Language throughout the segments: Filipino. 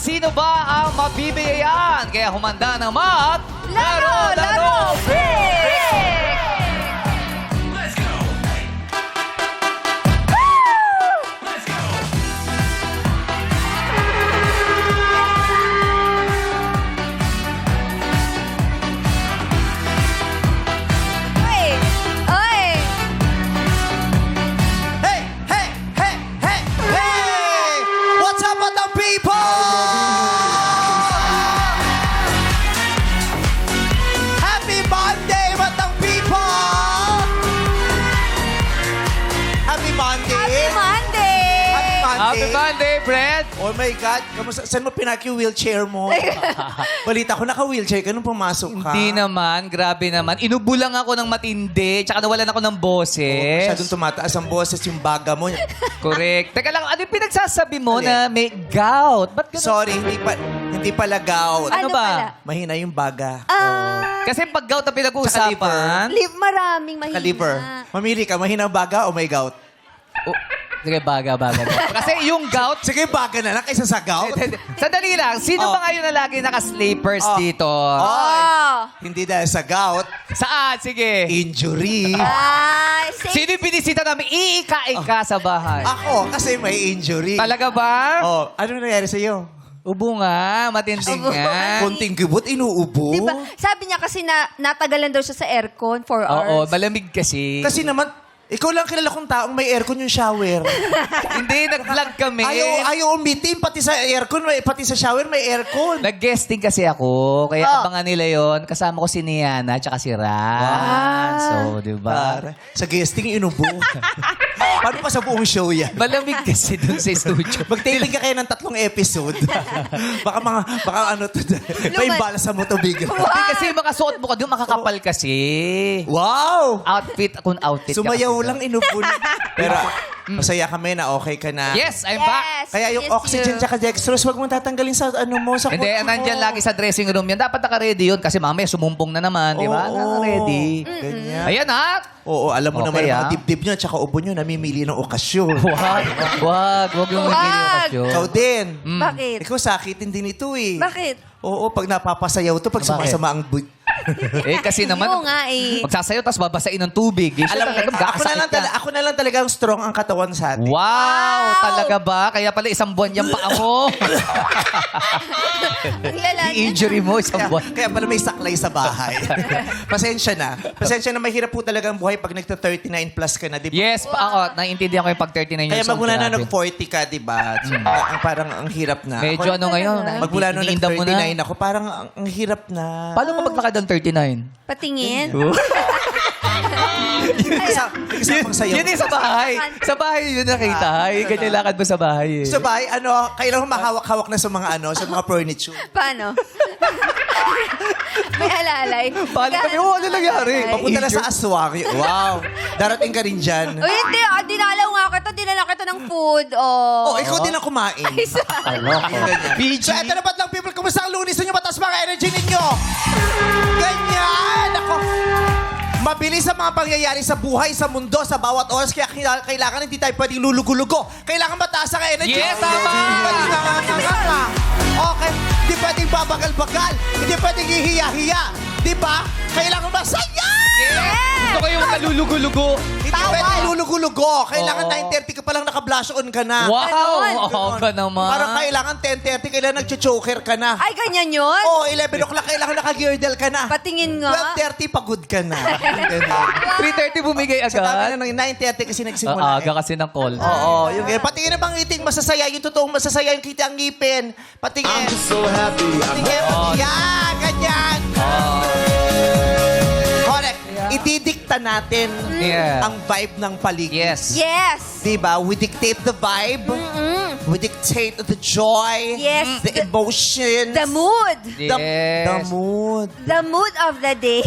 sino ba ang mabibiyayan? Kaya humanda ng mat... Laro! Break! Oy! Oy! Hey! Hey! Hey! Hey! Hey! What's up, Batang people? Happy Monday, Batang people! Happy Monday! Happy Monday! Happy Monday! Happy Monday, Fred! Oh my God! Kamusta? Saan mo pinak yung wheelchair mo? Balita ko, naka-wheelchair ka nung pumasok ka. Hindi naman, grabe naman. Inubo lang ako ng matindi, tsaka nawalan ako ng boses. Masyadong tumataas ang boses yung baga mo. Correct. Teka lang, ano yung pinagsasabi mo Alin? na may gout? Ba't ganun? Sorry, hindi pala gout. Ano ba? pala? Mahina yung baga. Kasi pag gout ang pinag-uusapan... Maraming mahina. Ka-liver. Mamili ka, mahina ang baga o may gout? Oh, sige, baga. Kasi yung gout... Sige, baga na lang kaysa sa gout. Sandali lang, sino Oh. ba ngayon na lagi naka-sleepers Oh. dito? Oh! Hindi dahil sa gout, Saan? Sige. injury. Ay, safe. Sino yung binisita namin? Iika-ika sa bahay. Ako, kasi may injury. Talaga ba? Oh, ano nangyari sa'yo? Ubo nga, matinding nga. Kunting gibot, inuubo. Diba? Sabi niya kasi natagalan daw siya sa aircon 4 hours. Oo, malamig kasi. Kasi naman, ikaw lang kilala kong taong may aircon yung shower. Hindi, nag-vlog kami. Ayaw umitim, pati sa aircon, pati sa shower may aircon. Nag-guesting kasi ako, kaya Oh. abangan nila yon. Kasama ko si Niana at si Ran. So, di ba? Para, sa guesting, inubo. Paano pa sa buong show yan? Malamig kasi dun sa studio. Magtaping ka kayo ng 3 episode. baka ano to, may bala sa motobig. Hindi kasi makasuot mo ka doon, makakapal kasi. Wow! Outfit, kung outfit ka Sumayaw kasi lang, inubo na. Pero masaya kami na okay ka na. Yes, I'm back. Yes. Kaya yung yes, oxygen you. tsaka dextrose, wag mo tatanggalin sa ano mo, sa Hindi, kotse mo. nandyan lagi sa dressing room yan. Dapat naka-ready yun kasi mamaya sumumpong na naman, di ba? Oo. Naka-ready. Ganyan. Ayan ha. Oo, alam mo naman Okay, ang mga ah. dibdib nyo tsaka ubo nyo, namimili ng okasyon. Wag yung Wag. mamili okasyon. Ikaw din. Bakit? Ikaw sakitin din ito eh. Bakit? Oo, pag napapasayaw to, pag Bakit? sumasama ang Eh, kasi naman, Oo nga eh. magsasayo tapos babasain ng tubig. Eh, Alam mo, ako na lang talaga ang strong ang katawan sa atin. Wow! Talaga ba? Kaya pala isang buwan yung paa mo. Ang lala niya. I-injury mo isang buwan. Kaya pala may saklay sa bahay. Pasensya na. Pasensya na, mahirap po talaga ang buhay pag nagta-39 plus ka na, di ba? Yes, ako, naiintindihan ko yung pag 39 years Kaya old. magmula na grabe. nag-40 ka, di ba? Ang parang ang hirap na. Medyo ano ngayon. Magmula nung iniinda mo na. nag-39 ako, parang ang hirap na. Paano mo maglakad ng 39? Patingin. Kasamang sayaw. Yun yung sa bahay. Sa bahay yun nakita. Ganyan lakad mo sa bahay. Sa bahay, kailangan mahawak-hawak na sa mga sa mga furniture. Paano? May alalay. Paano kami? Oh, ano nangyari? Papunta na sa aswang. Wow. Darating ka rin dyan. Uy, hindi. Dinalaw nga kita. Dinala kita ng food. Oh. Ikaw din ang kumain. PG. So, eto na ba't lang, people? Kumusta ang lunis ninyo? Mataas mga energy ninyo? Ganyan! Ako. Mabilis ang mga pangyayari sa buhay, sa mundo, sa bawat oras. Kaya kailangan hindi tayo pwedeng lulugo-lugo. Kailangan mataas ang energy. Yes, tama! Hindi pwedeng nanganganga. Okay? Hindi pwedeng babagal-bagal. Hindi pwedeng hihiya-hiya. Di ba? Kailangan masaya! Gusto ko yung kalulugo-lugo. Hindi pwedeng lulugo-lugo. Kailangan Oo. 9:30 ka palang naka-blush on ka na. Wow! Ganon. Oo ka naman. Parang kailangan 10:30, kailangan nag-choker ka na. Ay, ganyan yun? Oo, 11 o'clock, kailangan naka-girdle ka na. Patingin nga. 12:30, pagod ka na. Ganun. 3:30 bumigay Sa dami agad. na ng 9:30 kasi nagsimula. Aga kasi ng call. Oo, yung ganyan. Patingin na bang ngiting masasaya, yung totoong masasaya, yung kita ang ngipin. Patingin. I'm so happy. Patingin, yan, ganyan. Correct. Ididikta natin Yeah. ang vibe ng paligid. Yes. Yes. Diba? We dictate the vibe. We dictate the joy. Yes. The emotions. The mood. Yes. The mood. The mood of the day.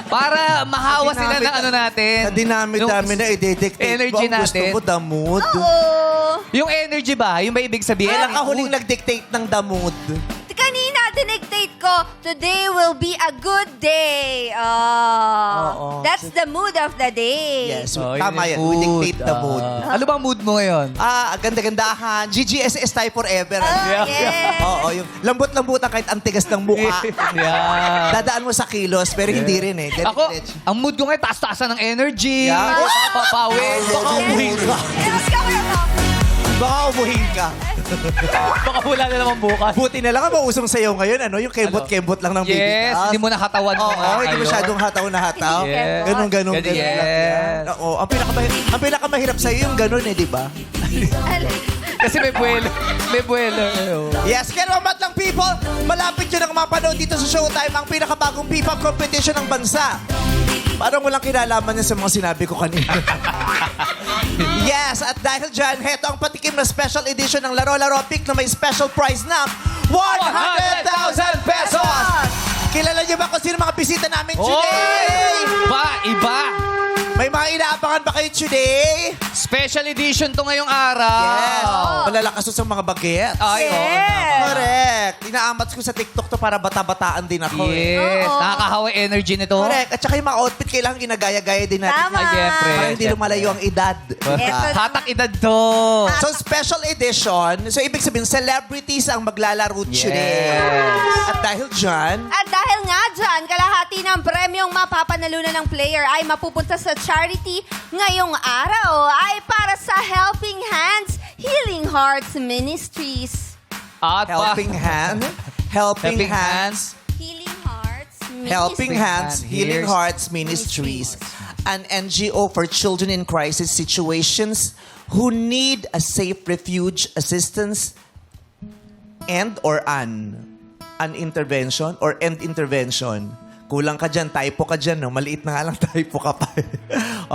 Para mahawa sila ng ano natin. Sa dinami-dami Yung na i-dictate energy mo. Ang gusto natin. mo, the mood. Oo. Yung energy ba? Yung may ibig sabihin? Kailan ka huling nag-dictate ng the mood? Kanina, dinigtate ko, today will be a good day. Oo. That's the mood of the day. Yes, Oh, tama yun yan. yung We mood. dictate the mood. Ano bang mood mo ngayon? Ganda-gandahan. GGSS tayo forever. Oh, yes. Oo, yung lambot-lambutan kahit ang tigas ng mukha. Yeah. Dadaan mo sa kilos, pero hindi rin eh. Ako, ang mood ko ngayon, taas-taasan ng energy. Yeah. Papawin. Baka umuhin ka. Yes, kaya mo. Baka umuhin ka. Baka wala na naman bukas. Buti na lang ang mausong sayo ngayon, ano? Yung kembot-kembot lang ng baby Yes, taas. hindi mo nakatawan mo. Oo, hindi masyadong hataw na hataw. Yes. Ganun lang Yes. yan. Oo, ang pinakamahirap sa'yo yung ganun eh, di ba? Kasi may buwelo. May buwelo. Yes, kaya naman lang people, malapit yun ang mapanood dito sa Showtime, ang pinakabagong P-pop competition ng bansa. Parang walang kinalaman niya sa mga sinabi ko kanina. Yes, at dahil dyan, heto ang patikim na special edition ng Laro Laro Pick na may special prize na 100,000 pesos! Kilala niyo ba kung sino mga bisita namin today? Iba. May mga inaabangan ba kayo today? Special edition to ngayong araw. Yes. Malalakas to sa mga bagets. Ay, Yes. Correct. Inaamats ko sa TikTok to para bata-bataan din ako. Yes. Oo. Nakakahawa energy nito. Correct. At saka yung mga outfit, kailangan ginagaya-gaya din natin. Tama. Ay, siyempre. Para hindi lumalayo ang edad. Eto. Hatak edad to. So, special edition. So, ibig sabihin, celebrities ang maglalaro today. At dahil dyan, At dahil nga dyan, kalahati ng premyong mapapanalunan ng player ay mapupunta sa charity ngayong araw ay para sa Helping Hands, Healing Hearts Ministries. At Helping Hand, Helping Helping Hands, Healing Hearts Ministries. Helping Hands, Healing Here's- Hearts Ministries, an NGO for children in crisis situations who need a safe refuge, assistance, and or an intervention or end intervention. Kulang ka dyan, typo ka dyan, no? Maliit na nga lang, typo ka pa.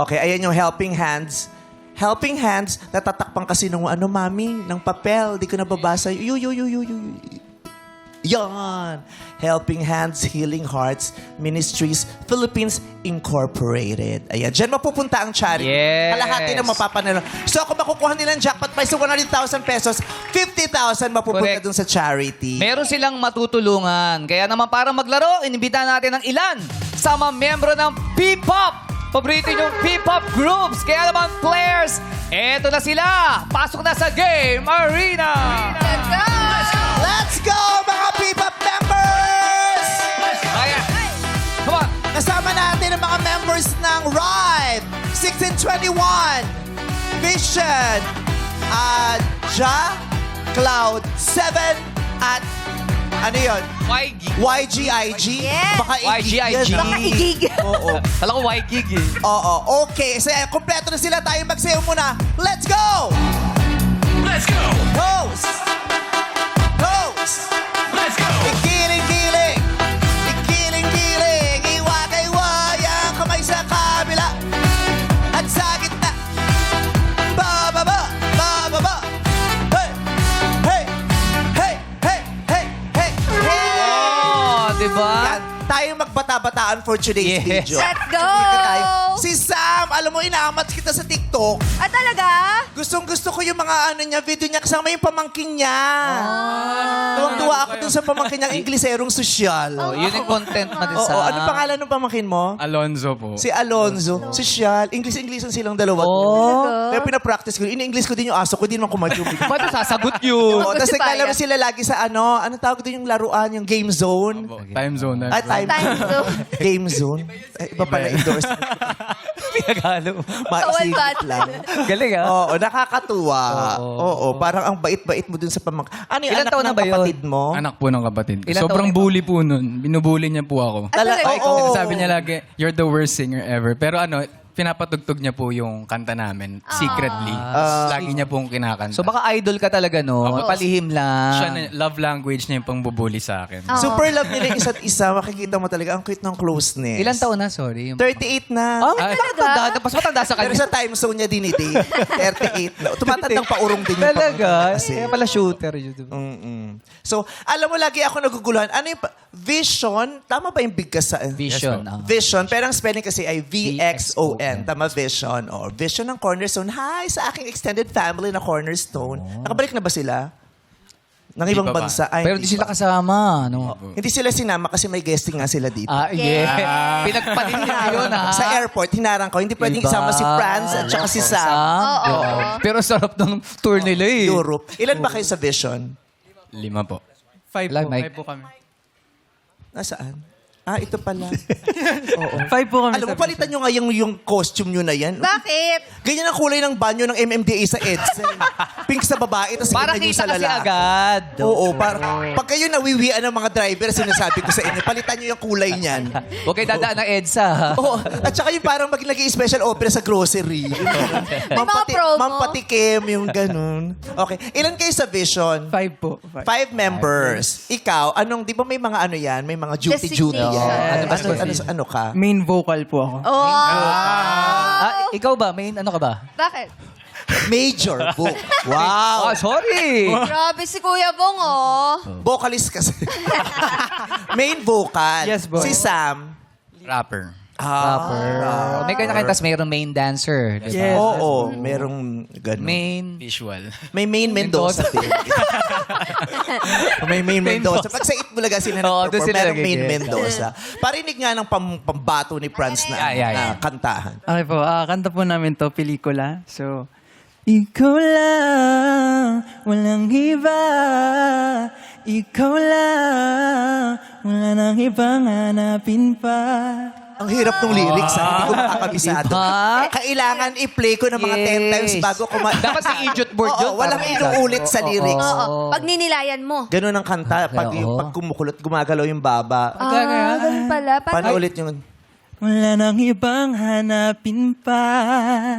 Okay, ayan yung Helping Hands. Helping Hands, natatakpan kasi nung mami, ng papel. Di ko nababasa. Yan. Helping Hands, Healing Hearts, Ministries, Philippines Incorporated. Ayan. Diyan mapupunta ang charity. Yes. Kalahati na mapapanalo. So kung makukuha nilang jackpot prize ng 100,000 pesos, 50,000 mapupunta Correct. dun sa charity. meron silang matutulungan. Kaya naman para maglaro, inimbita natin ng ilan sa mga membro ng P-pop. Paborito yung P-pop groups. Kaya naman players, eto na sila. Pasok na sa Game Arena. Let's go! Let's go, mga P-pop members! Kaya, come on. Kasama natin ang mga members ng RIVE, 1621, Vision, Ja, Cloud 7, at ano yun? YGIG? Yes. Baka igig YGIG. yan, ah. Baka igig. Oo. Kala ko Y-gig eh. Oo. Okay. So, kompleto na sila. Tayo magsayo muna. Let's go! Let's go! Host! Host! Let's go! Ikiling-kiling! Ikiling-kiling! Iwagay-wayang kamay sa kabila at sa gitna. Bababa! Bababa! Hey! Hey! Hey! Hey! Hey! Hey! Hey! Oh, diba? Yan. Tayo magbata-bataan for today's Yes. video. Let's go! Dito tayo. Si Sam, alam mo, inaamat kita sa TikTok. Ah, talaga? Gustong-gusto ko yung mga video niya kasama yung pamangkin niya. Tuwang-tuwa ako dun sa pamangkin niya, Ingleserong sosyal. Oh, yun yung content mo din Oo, sa... ano pangalan ng pamangkin mo? Alonzo po. Si Alonzo. Sosyal. English-Englishan silang dalawa. Oh. Kaya pinapractice ko. In-English ko din yung aso ko. Hindi naman kumadyo. Ba't sasagot yun? Oo, tapos Gusto pa naglalaro yan. sila lagi sa ano tawag din yung laruan, yung game zone. Time zone. Ay, time Time zone. Game zone. Ay, iba pala endorsement. Pinagalo. Maisingit Bad. lang. Galing ah. Oo, nakakatuwa. Oo, parang ang bait-bait mo dun sa pamangkin. Ano yung Ilan anak taon na ng ba yun? kapatid mo? Anak po ng kapatid ko. Ilan Sobrang taon na bully po nun. Binubully niya po ako. Ah, talaga? Oo. Sabi niya lagi, you're the worst singer ever. Pero pinapatugtog niya po yung kanta namin secretly. Lagi niya pong kinakanta. So baka idol ka talaga, no? Palihim lang. siya na, love language niya yung pangbubully sa akin. Super love nila yung isa't isa. Makikita mo talaga ang cute ng closeness. Ilan taon na? Sorry. 38 na. Ah, matanda. Mas matanda sa Pero kanya. sa time zone niya din iti. 38 na. Tumatandang paurong din yung Talaga? pamangkin kasi. Kaya pala shooter yun. diba? So, alam mo, lagi ako naguguluhan. Ano yung vision? Tama ba yung bigkas sa... Vision. Yes, Vision. Pero ang spelling kasi ay VXON. Tama, vision. O, vision ng Cornerstone. Hi sa aking extended family na Cornerstone. Nakabalik na ba sila? Ng ibang Di ba ba? bansa. Ay, Pero di sila kasama, no? Hindi sila sinama kasi may guesting nga sila dito. Yeah. Pinagpalit niya yun, ha? Sa airport, hinarang ko. Hindi pwedeng Diba? isama si France at saka si Sam. Oo. Pero sarap ng tour nila eh. Europe. Ilan ba kayo sa Vision? 5 po. 5 Like po. Mike. 5 po kami. Nasaan? Ito pala. 5 po kami Alam mo, sa palitan nyo nga yung costume nyo na yan. Bakit? Ganyan ang kulay ng banyo ng MMDA sa EDSA. Pink sa babae, tapos Para ganyan yung kita sa kasi lalaki. agad. Oo, pag kayo nawiwian ng mga driver, sinasabi ko sa inyo, palitan nyo yung kulay niyan. Huwag kayo dadaan ng EDSA, ha? Oo. At saka yung parang special opera sa grocery. May mga promo. Mampatikim, yung ganun. Okay. Ilan kayo sa Vision? 5 po. 5. 5 members. Ikaw, di ba may mga ano yan? May mga duty-duty Designation. yan. Yes. Ano ka? Main vocal po ako. Oh! Ikaw ba? Main ano ka ba? Bakit? Major book. Wow. Sorry. Grabe si Kuya Bong, oh. Vocalist kasi. Main vocal. Yes, boy. Si Sam. Rapper. Rapper. May kanya-kanya, tas mayroong main dancer. Diba? Yes. Oo, merong ganun. Main. Visual. May main Mendoza. May main Mendoza. Pag sa Itbulaga sila Oo, doon nag-perform, sila merong main nag-guest. Mendoza. Parinig nga ng pambato ni Franz na, Yeah. na kantahan. Okay po, kanta po namin to, pelikula. So, ikaw lang, walang iba. Ikaw lang, wala nang ibang hanapin pa. Ang hirap ng lyrics, hindi ko makakabisado. Diba? Kailangan i-play ko ng mga 10 times bago Dapat si idiot board yun. Walang inuulit sa lyrics. Oo. Pag ninilayan mo. Ganun ang kanta. Pag, Oo. pag kumukulot, gumagalaw yung baba. Ganun pala. Paano ulit yung... Wala nang ibang hanapin pa.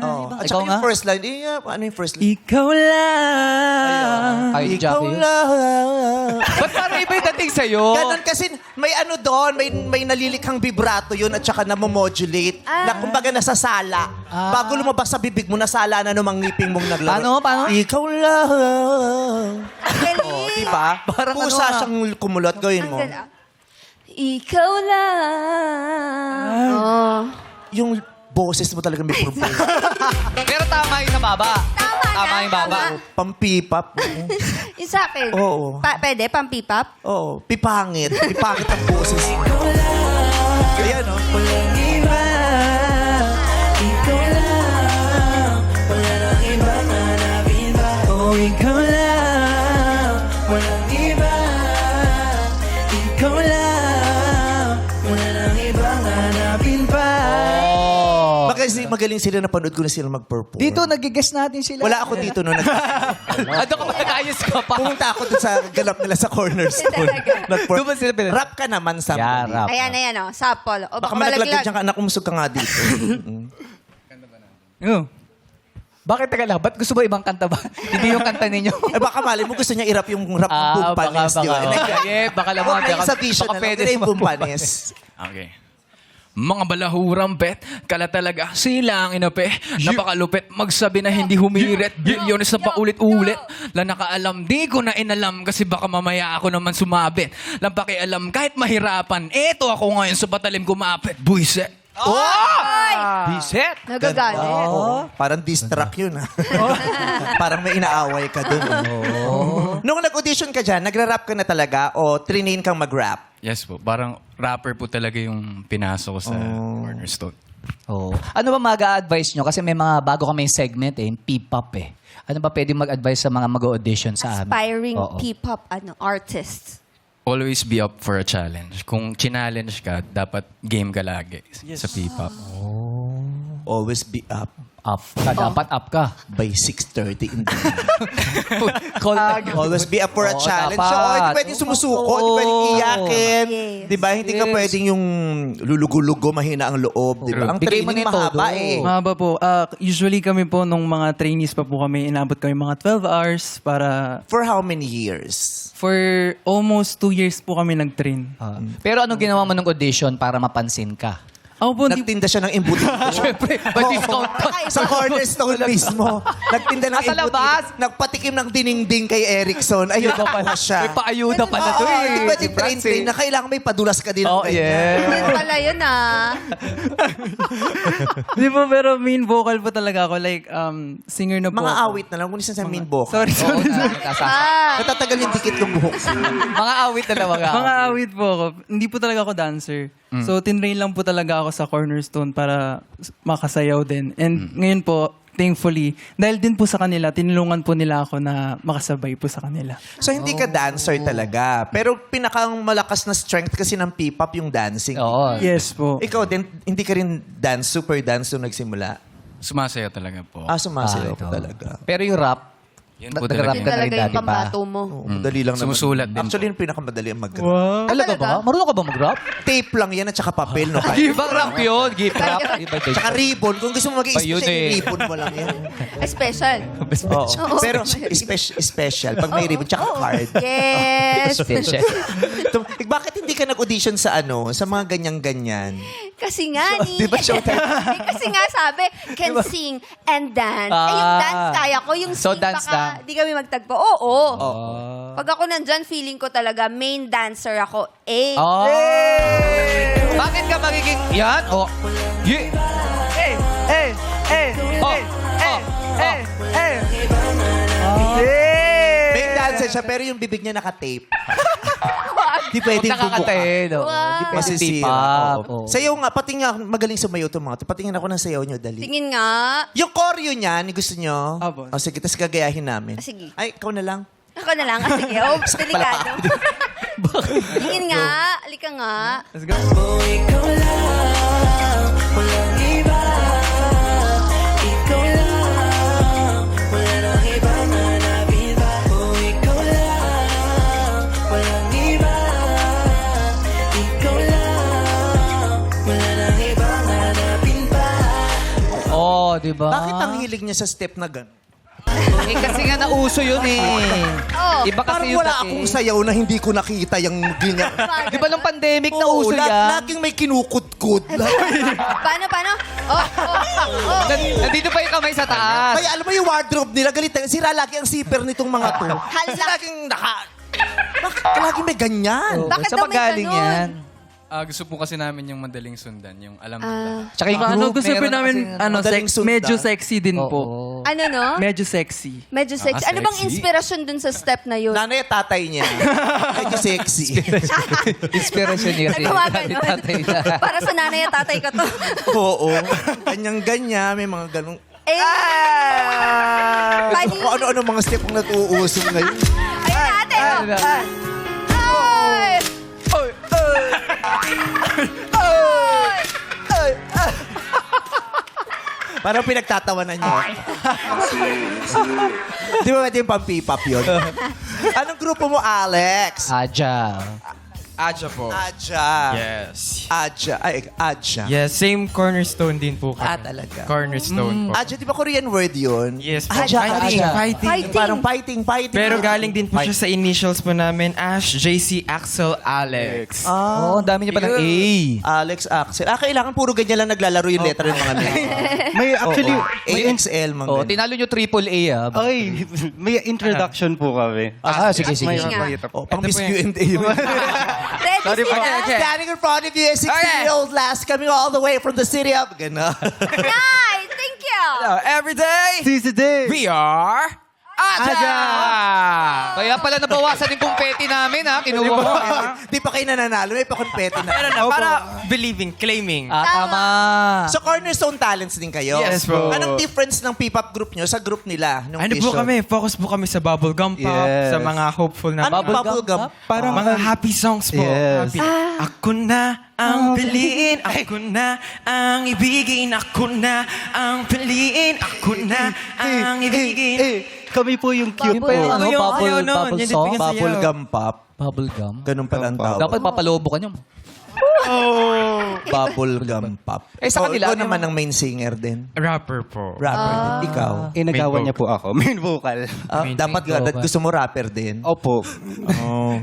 Oh. At Ikaw saka yung nga? first line, ano yung first line? Ikaw lang. Ay, Ikaw Jackie. lang. Ba't parang iba yung dating sa'yo? Ganun kasi may ano doon, may nalilikhang vibrato yun at saka namomodulate. Na kumbaga nasasala. Bago lumabas sa bibig mo, nasala na namang ngiping mong naglaro. Paano? Ikaw lang. Ang galing. Oh, diba? Parang Pusa ano nga. siyang kumulot. Gawin mo. Ang galing. Ikaw lang. Oh. Yung boses mo talaga may problema. Pero tama yung sa baba. Tama yung baba. Pampipap. Yung sa akin. Oo. Pwede? Pampipap? Oo. Pipangit. Pipangit ang boses. Ayan, no? Walang iba. Ikaw lang. Wala nang ibang hanapin pa. Oh, ikaw lang. Walang iba. Ikaw lang. Wala nang ibang hanapin pa. Oh. Magaling sila, napanood ko na sila mag-perform. Dito, nag-guess natin sila. Wala ako dito no. Ano ka ba nag-ayos ka pa? Pumunta ako dun sa ganap nila sa cornerstone. Doon ba sila pinag- Rap ka naman, Sam. Yeah, rap. Ayan, oh. Sapol. O Baka baka malaglag malaglag. dyan ka, anak, umusog ka nga dito. Oh. Bakit taga lang? Ba't gusto mo ibang kanta ba? Hindi yung kanta ninyo. Eh baka mali mo gusto niya i-rap yung rap ng Bumpanes, di ba? Baka lang. Huwag na yung sa vision baka na lang. pwede Pero yung sa Bumpanes. Okay. Mga balahurang bet, kala talaga sila ang inape. Napakalupit, magsabi na hindi humirit. Bilyones na paulit-ulit. Lang nakaalam, di ko na inalam kasi baka mamaya ako naman sumabit. Lang pakialam, kahit mahirapan, eto ako ngayon sa batalim kumapit. Buiset. Ay! Biset. Nagagalit. Oo. Parang diss track yun, ha? Parang may inaaway ka dun. Nung nag-audition ka dyan, nagra-rap ka na talaga o trinain kang mag-rap? Yes po, parang rapper po talaga yung pinasok ko sa Cornerstone. Oh. Ano ba mag-a-advise nyo? Kasi may mga bago kami segment yung P-pop eh. Ano ba pwede mag-advise sa mga mag-audition sa amin? Aspiring Oo. P-pop artists. Always be up for a challenge. Kung challenge ka, dapat game ka lagi sa P-pop. Always be up Up ka. Dapat up ka. by 6:30 in the evening. Call Always be up for a Oo, challenge. dapat. So, hindi pwedeng sumusuko, hindi pwedeng iyakin. Yes. Di ba? Hindi ka Yes. pwedeng yung lulugo-lugo, mahina ang loob. Di ba? Ang Bigay mo training na yung mahaba todo. eh. Mahaba po. Usually kami po, nung mga trainees pa po kami, inabot kami mga 12 hours para... For how many years? For almost 2 years po kami nag-train. Pero anong ginawa mo ng audition para mapansin ka? Ako po, hindi Nagtinda siya ng embutido. Siyempre, may discount pa. Sa cornerstone mismo. Nagtinda ng Sa labas? Nagpatikim ng dininding kay Erickson. Ayun pa pala siya. May paayuda pala to Oo, eh. Hindi pwede Si Franz, train na kailangan may padulas ka din. ng Oh, ganyan. yeah. Yun pala yun Di po, pero main vocal po talaga ako. Like, singer na po Mga ako. awit na lang. Kung isa sa main vocal. Sorry, Oo, sorry. Natatagal yung dikit ng buhok. Mga awit na lang, mga Mga awit po ako. Hindi po talaga ako dancer. So, tinrain lang po talaga ako sa Cornerstone para makasayaw din. And ngayon po, thankfully, dahil din po sa kanila, tinulungan po nila ako na makasabay po sa kanila. So, hindi ka dancer talaga. Pero pinakang malakas na strength kasi ng P-pop yung dancing. Oo. Yes po. Ikaw din, hindi ka rin super dance nung nagsimula. Sumasayaw talaga po. Sumasayaw ito. ka talaga. Pero yung rap, Yan po nag-rap Yun ka na talaga rin yung dati pa. pambato mo. Oo, madali lang naman. Sumusulat din Actually, po. yung pinakamadali ang mag Wow. Talaga ba? Marunong ka ba mag-rap? Tape lang yan at saka papel, no? Ibang rap yun. Gift rap. Iba din. Tsaka ribbon. Kung gusto mo Pa yun mag-i-special, eh. ribbon mo lang yan. Special. Oo. Pero special. Pag may ribbon, tsaka card. Yes. Special. Bakit hindi ka nag-audition sa sa mga ganyan-ganyan? Kasi nga ni... Di ba showtime? Kasi nga sabi, can sing and dance. Yung dance kaya ko. Yung So, sing dance baka lang. di kami magtagpo. Oo. Oh. Pag ako nandyan, feeling ko talaga main dancer ako. Oh. Bakit ka magiging... Yan? Oh. Yeah. Oh. May dancer siya, pero yung bibig niya naka-tape. Di pwedeng Nakakatayin. Wow. Di pwede Masisira. P-pop. Oo. Sayaw nga, pati nga, magaling sumayaw itong mga to. Patingin ako ng sayaw nyo, dali. Tingin nga. Yung choreo niyan, gusto nyo? Apo. Sige, tapos gagayahin namin. Sige. Ay, ikaw na lang. Ako na lang. Sige. Oh, delikado. Tingin nga. Alika nga. Let's go. Oh, di ba? Bakit ang hilig niya sa step na gano'n? Eh, kasi nga nauso yun eh. Oh. Iba Parang kasi yun wala dati. akong sayaw na hindi ko nakita yung ganyan. Di ba nung pandemic Oo, nauso yan? Laging may kinukudkud. Paano? Oh. Nandito pa yung kamay sa taas. Kaya alam mo yung wardrobe nila, galit. Sira lagi ang zipper nitong mga to. Kasi Hala. laging Bakit laging may ganyan? Bakit Sa daw may magaling ganun? yan. Gusto po kasi namin yung madaling sundan, yung alam mo lang. Tsaka yung Ano, group, gusto po meron namin, kasi- madaling sundan. medyo sexy din po. Oo. Ano no? Medyo sexy. Medyo sexy. Ano bang sexy. inspirasyon dun sa step na yun? Nanay at tatay niya. Medyo sexy. Inspiration niya si Nagawa tatay ganun. niya. Para sa nanay at tatay ko to. Oo. Ganyan-ganyan. May mga ganong... Eh, Funny. Kung ano-ano mga step ang natuuso ngayon. ayun natin. Ano na? Ay! Parang pinagtatawanan niyo. Di ba pwede yung pang-P-pop yun? Anong grupo mo, Alex? Aja. Aja po. Aja. Yes. Aja. Ay, Aja. Yes, same cornerstone din po kami. Talaga. Cornerstone po. Aja, di ba Korean word yun? Yes po. Aja, Fighting, Aja. fighting. Fighting. Parang fighting. Pero galing din po siya sa initials po namin, Ash, JC, Axel, Alex. Oo, ang dami niya pa ng A. Alex Axel. Kailangan puro ganyan lang naglalaro yung letter ng mga name. May actually, AXL, mga Oh, ganyan. tinalo nyo triple A ah. ay, may introduction po kami. Sige, sige. Sige nga. Oh, pang Miss Q&A yun. Ready sila? Standing in front of you, a 16-year-old lass coming all the way from the city of... Gana. Nice! Thank you! Every day, Seize the day! we are Aja! Kaya pala nabawasan yung confetti namin ha. Kinuha ko. Di pa kayo nananalo, may pa-compete na. Ano na, para believing, claiming. Tama. So, Cornerstone Talents din kayo? Yes po. Anong difference ng P-pop group nyo sa group nila? Nung Ano po vision? kami, focus po kami sa bubblegum pop, Yes. sa mga hopeful na Anong bubblegum? Parang mga happy songs po. Yes. Happy. Ako na ang piliin, ako na ang ibigin, ako na ang piliin, ako na ang ibigin. Kami po yung cute Yun pa yung po. ano, Yung bubble, ayaw nun, bubble yun din song. pinag- Bubblegum pop. Bubble gum. Ganun pala ang tawag. Dapat papalobo ka nyo. Bubblegum pop. Eh, sa kanila, Ikaw ano naman ang main singer din. Rapper po. Rapper din. Ikaw. Inagawan Main niya po ako. Main vocal. Dapat vocal. gusto mo rapper din. Opo. Oh.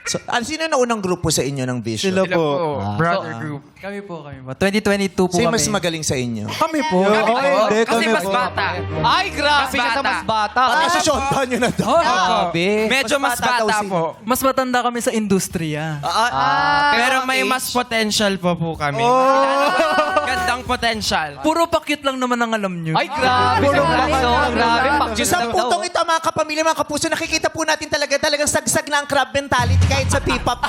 So, sino na unang grupo sa inyo ng Vision? Sila po. Brother group. Kami po. 2022 po Sino kami. mas magaling sa inyo? Kami po. Hindi, Kasi kami mas po. bata. Ay, grabe Mas ka sa bata. mas bata. Kasi shota nyo na daw. Grabe. Medyo mas daw bata si- po. Mas matanda kami sa industriya. Pero may mas potential pa po kami. Gandang potential. Puro pa-cute lang naman ang alam nyo. Ay, grabe. Grabe. So, sa putong ito, mga kapamilya, mga kapuso, nakikita po natin talagang sagsag na ang crab mentality kahit sa P-pop.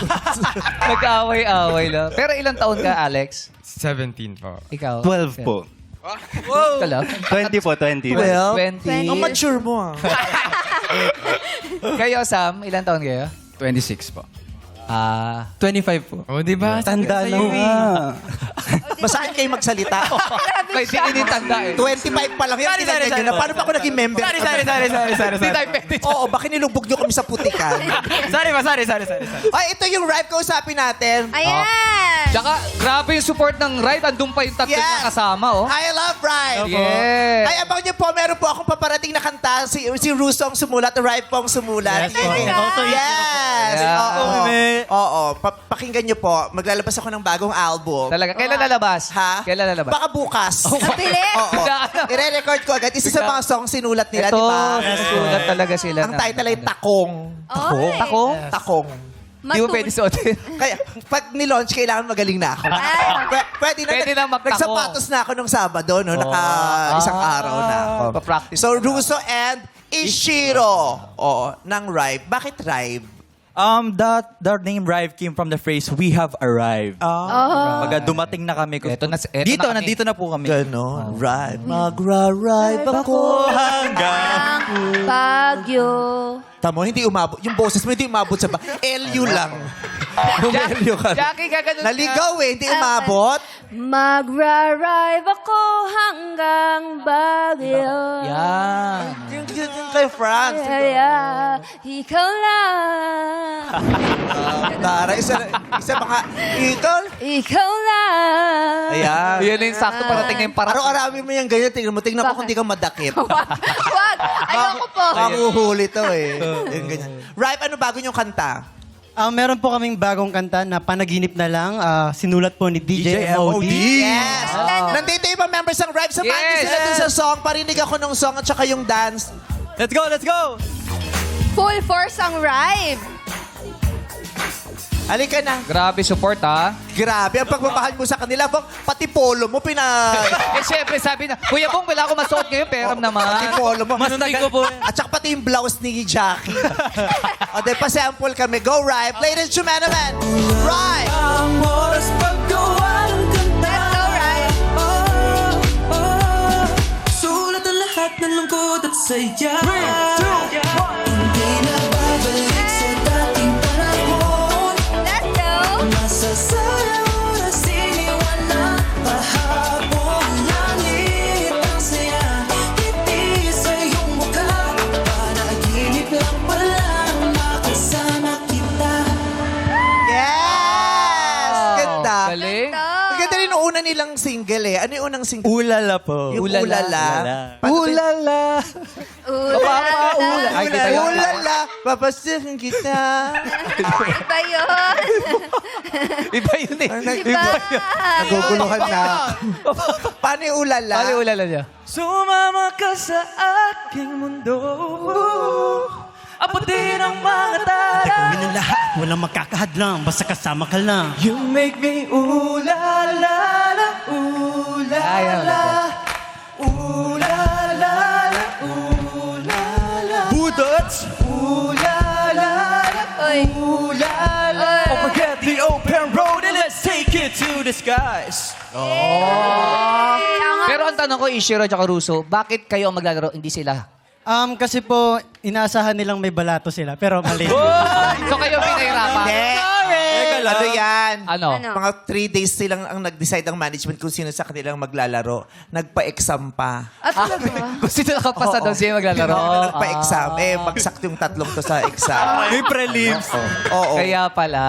Nag-away-away lang. Pero ilang taon ka, Alex? 17 po. Ikaw? 12 po. Ka lang? 20 po, 20. 20. Ang mature mo, ah. Kayo, Sam, ilang taon kayo? 26 po. 25 po. O, di ba? Tanda na nga. Masaan kayo magsalita? May tinitanda eh. 25 pa lang yan. Tinagyan nyo na. Paano pa ako naging member? Sorry. Hindi tayo pwede. Oo, baka nilubog nyo kami sa putikan. Sorry. Ay, ito yung ride kausapin natin. Ayan! Tsaka, grabe yung support ng Ride. Andun pa yung tatlo Yes. na kasama, oh. I love ride. Yes. Ay, abang nyo po, meron po akong paparating na kanta. Si Russo ang sumulat, Ride po ang sumulat. Yes po. Yes. Yeah. Oo. Pakinggan nyo po. Maglalabas ako ng bagong album. Talaga. Kailan lalabas? Ha? Kailan lalabas? Baka bukas. Ang bilis! Oo. I-re-record ko agad. Isa sa mga song sinulat nila, Ito, di ba? sulat talaga sila. Ang title ay Takong. Oy. Takong? Takong. Di mo pwede suotin. Kaya, pag ni-launch, kailangan magaling na ako. Pwede na. Pwede na magtako. Nagsapatos na ako nung Sabado, no? Isang araw na ako. Pa-practice. So, Russo and Ishiro. Oo, ng Rive. Bakit Rive? That name Rive came from the phrase, we have arrived. Pagka dumating na kami. Eto na Nandito na po kami. Ganon. Rive. Magra-rive ako. Ang Bagyo. Tamo, hindi umabot. Yung boses mo hindi umabot sa LU lang. LU ka. Jackie, gaganon ka. Naligaw eh, hindi umabot. Magra-rive ako hanggang Bagyo. Yan. Yung kay France. Yeah, ikaw lang. Tara, isa mga idol. Ikaw lang. Ayan. Yan yung sakto parating na yung para. Araw-arawi mo yung ganyan. Tingnan mo kung di ka madakip. Wag. Ayoko po. Makuhuli to eh. Yung ganyan. Rive, ano bago yung kanta? Meron po kaming bagong kanta na Panaginip na Lang. Sinulat po ni DJ MOD. Yes! Nandito yung mga members ng Rive. Samahan niyo Yes! sila dun sa song. Parinig ako ng song at saka yung dance. Let's go! Full force ang Rive. Halika na. Grabe support, ha? Grabe, ang pagmamahal mo sa kanila. Pati polo mo, Eh, syempre, sabi na, Kuya Bong, wala akong masuot ngayon, peram Pati naman. polo mo. ko po. At saka pati yung blouse ni Jackie. O, de, pa-sample kami. Go, Rive. Ladies and gentlemen, Rive! Let's go, Rive. Sulat ang lahat ng lungkot at saya. 3, 2, 1. Hindi na babalik sa dating panahon. Let's go. Masasayang oras iniwala. Pahapong langit ang saya. Ngiti sa iyong mukha. Panaginip lang pala makasama kita. Yes! Ganda. Galing. Ang ganda rin yung una nilang single eh. Ano yung unang single? Ulala po. Yung Ulala. Ulala. Ay, kita yun. Ulala. Papasikin kita. Iba yun. Iba yun eh. Iba. Naguguluhan na. Paano yung Ulala? Ano yung ulala niya? Sumama ka sa aking mundo. Abutin ang mga tala. Gawin ang lahat, walang makakahadlang, basta kasama ka lang. You make me ulala, ulala, ulala, ulala. Budots, ulala, Uy. ulala. Uy. Forget the open road and let's take it to the skies. Pero ang tanong ko, Ishiro at Russo, bakit kayo ang maglalaro, hindi sila? Kasi po, inaasahan nilang may balato sila, pero mali. So kayo pinahirapan? Hindi. Ano yan? Ano? Ano? Mga 3 days silang ang nag-decide ang management kung sino sa kanilang maglalaro. Nagpa-exam pa. At talaga. Kung sino nakapasa daw siya maglalaro. Nagpa-exam. Bagsak yung tatlong to sa exam. May prelims. Oo. Kaya pala.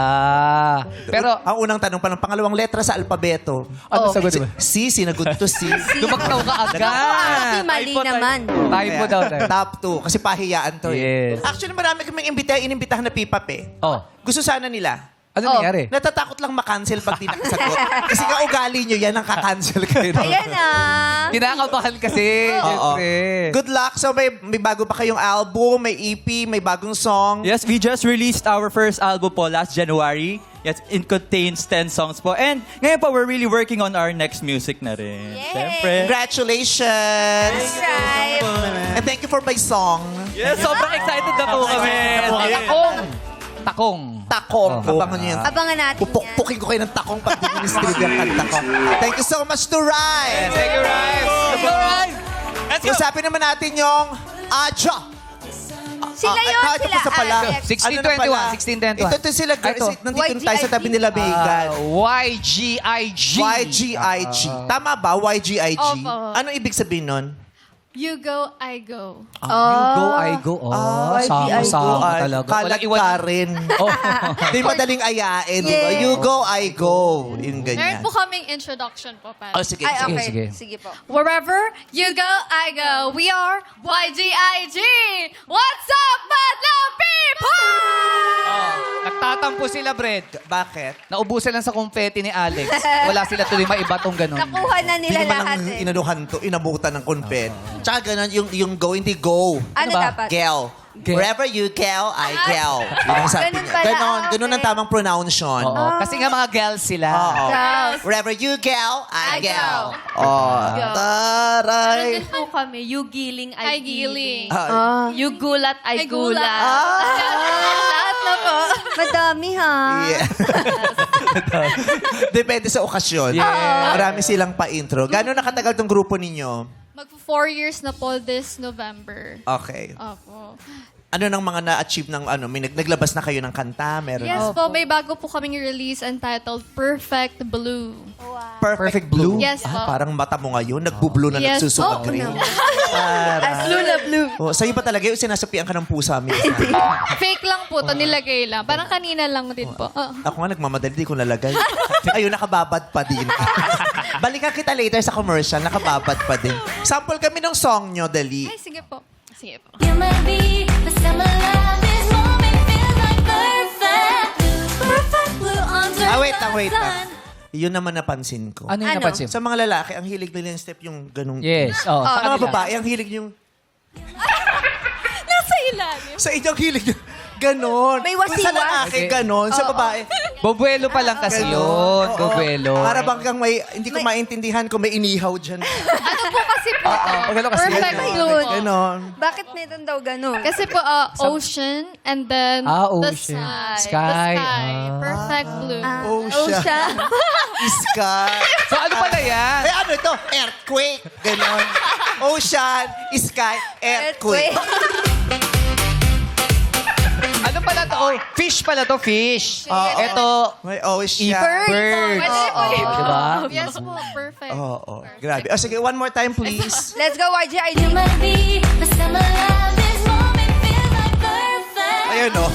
Pero, Ang unang tanong pa ng pangalawang letra sa alpabeto. ano sagot ba? C, sinagot to C. Lumaktaw ka agad. Ate, mali naman. Typo daw. Top 2. Kasi pahiyaan to Yes. Actually, marami kaming inimbitahan na P-pop eh. Oh. Gusto sana nila. Ano Oh. nangyari? Natatakot lang makancel pag di nakasagot. Kasi nga ugali nyo yan ang kakancel kayo. Ayan Kinakabahan kasi. Oo. Siyempre. Good luck. So may bago pa kayong album, may EP, may bagong song. Yes, we just released our first album po last January. Yes, it contains 10 songs po. And ngayon po, we're really working on our next music na rin. Yay! Siyempre. Congratulations! Right. And thank you for my song. Yes, sobrang excited na po kami. Takong. Takong. Abangan nyo yan. Abangan natin yan. Pupukpukin ko kayo ng takong pag di-ministry ang kanta ko. Thank you so much to Rise. Thank you, Rice. Usapin naman natin yung Aja. Sila yun, ito sila. pa pala. Alex. 1621, 1621. Ito sila, guys. Ito. Nandito tayo sa tabi nila, Megan. YGIG. YGIG. Tama ba? YGIG? Opo. Anong ibig sabihin nun? You go, I go. You go, I go. Oh, sama-sama talaga. Kalat ka rin. Di madaling ayain, di ba? You go, I go. Yung ganyan. Meron po kaming introduction po, Oh, pare. sige. Ay, okay. sige. Sige po. Wherever you go, I go. We are YGIG. What's up, Madlaw people? Nagtatampo sila, Brad. Bakit? Naubusan lang sa confetti ni Alex. Wala sila tuloy maibatong ganun. Nakuha na Hindi nila naman lahat lang eh. inanuhan to, inabutan ng konpet. Tsaka ganun, yung go, hindi go. Ano ba? dapat? Gel. Wherever you go, I go. Yun ang sabi Ganun niya. pala, Ganon, okay. ganun ang tamang pronunciation. Oo. Kasi nga mga girls sila. Oo. Girls. Wherever you go, I I go. go. Oh, Go. taray. Ano din po kami, you giling, Ay, I giling. giling. You gulat, I Ay, gulat. gulat. Lahat na po. Madami ha. Yeah. Depende sa okasyon. Marami silang pa-intro. Gano'n nakatagal tong grupo ninyo? Mag-4 years na po this November. Okay. Opo. Ano nang mga na-achieve ng ano? May naglabas na kayo ng kanta? Meron Yes po, may bago po kaming release entitled Perfect Blue. Perfect Blue? Yes po. Parang mata mo ngayon, nagbu-blue na Yes. nagsusumagrin. Blue na blue. Oh, sa'yo ba talaga yung sinasapian ka ng pusa minsan? Fake lang po to, nilagay lang. Parang kanina lang din po. Ako nga nagmamadali, di ko nalagay. Ayun, nakababad pa din. Balikan kita later sa commercial, nakababad pa din. Sample kami ng song nyo, dali. Ay, sige po. Sige po. You might be the summer love, this moment feels like perfect. Perfect blue under Wait the lang. sun. Yun naman napansin ko. Ano yung Ano? napansin? Sa mga lalaki, ang hilig nila yung step yung ganung... Yes. Oh, Sa sa mga kanila. babae, ang hilig yung... Nasa ilalim. Sa inyong hilig yung... Ganon. May Kung sa wasiwas. lalaki, ganon. Sa babae, Bobuelo pa lang kasi yun. Oo. Bobuelo. Para bang kang may... Hindi ko maintindihan kung may inihaw dyan. Ano po kasi po to? Magano kasi Perfect yan, Blue. Ganon. Bakit meron daw ganun? Kasi po, ocean and then the ocean. sky. Sky. The sky. Perfect blue. Ocean. Sky. So ano pala yan? Eh, ano ito? Earthquake. Ganon. Ocean, sky, earthquake. Ano pala to? Oh, fish pala to, fish. Ito, May ocean. bird. Pwede po yun. Diba? Yes po, perfect. Oo. Grabe. O sige, one more time, please. Let's go, YGIG. You might be the summer love, this moment feels like perfect. Ayun, no?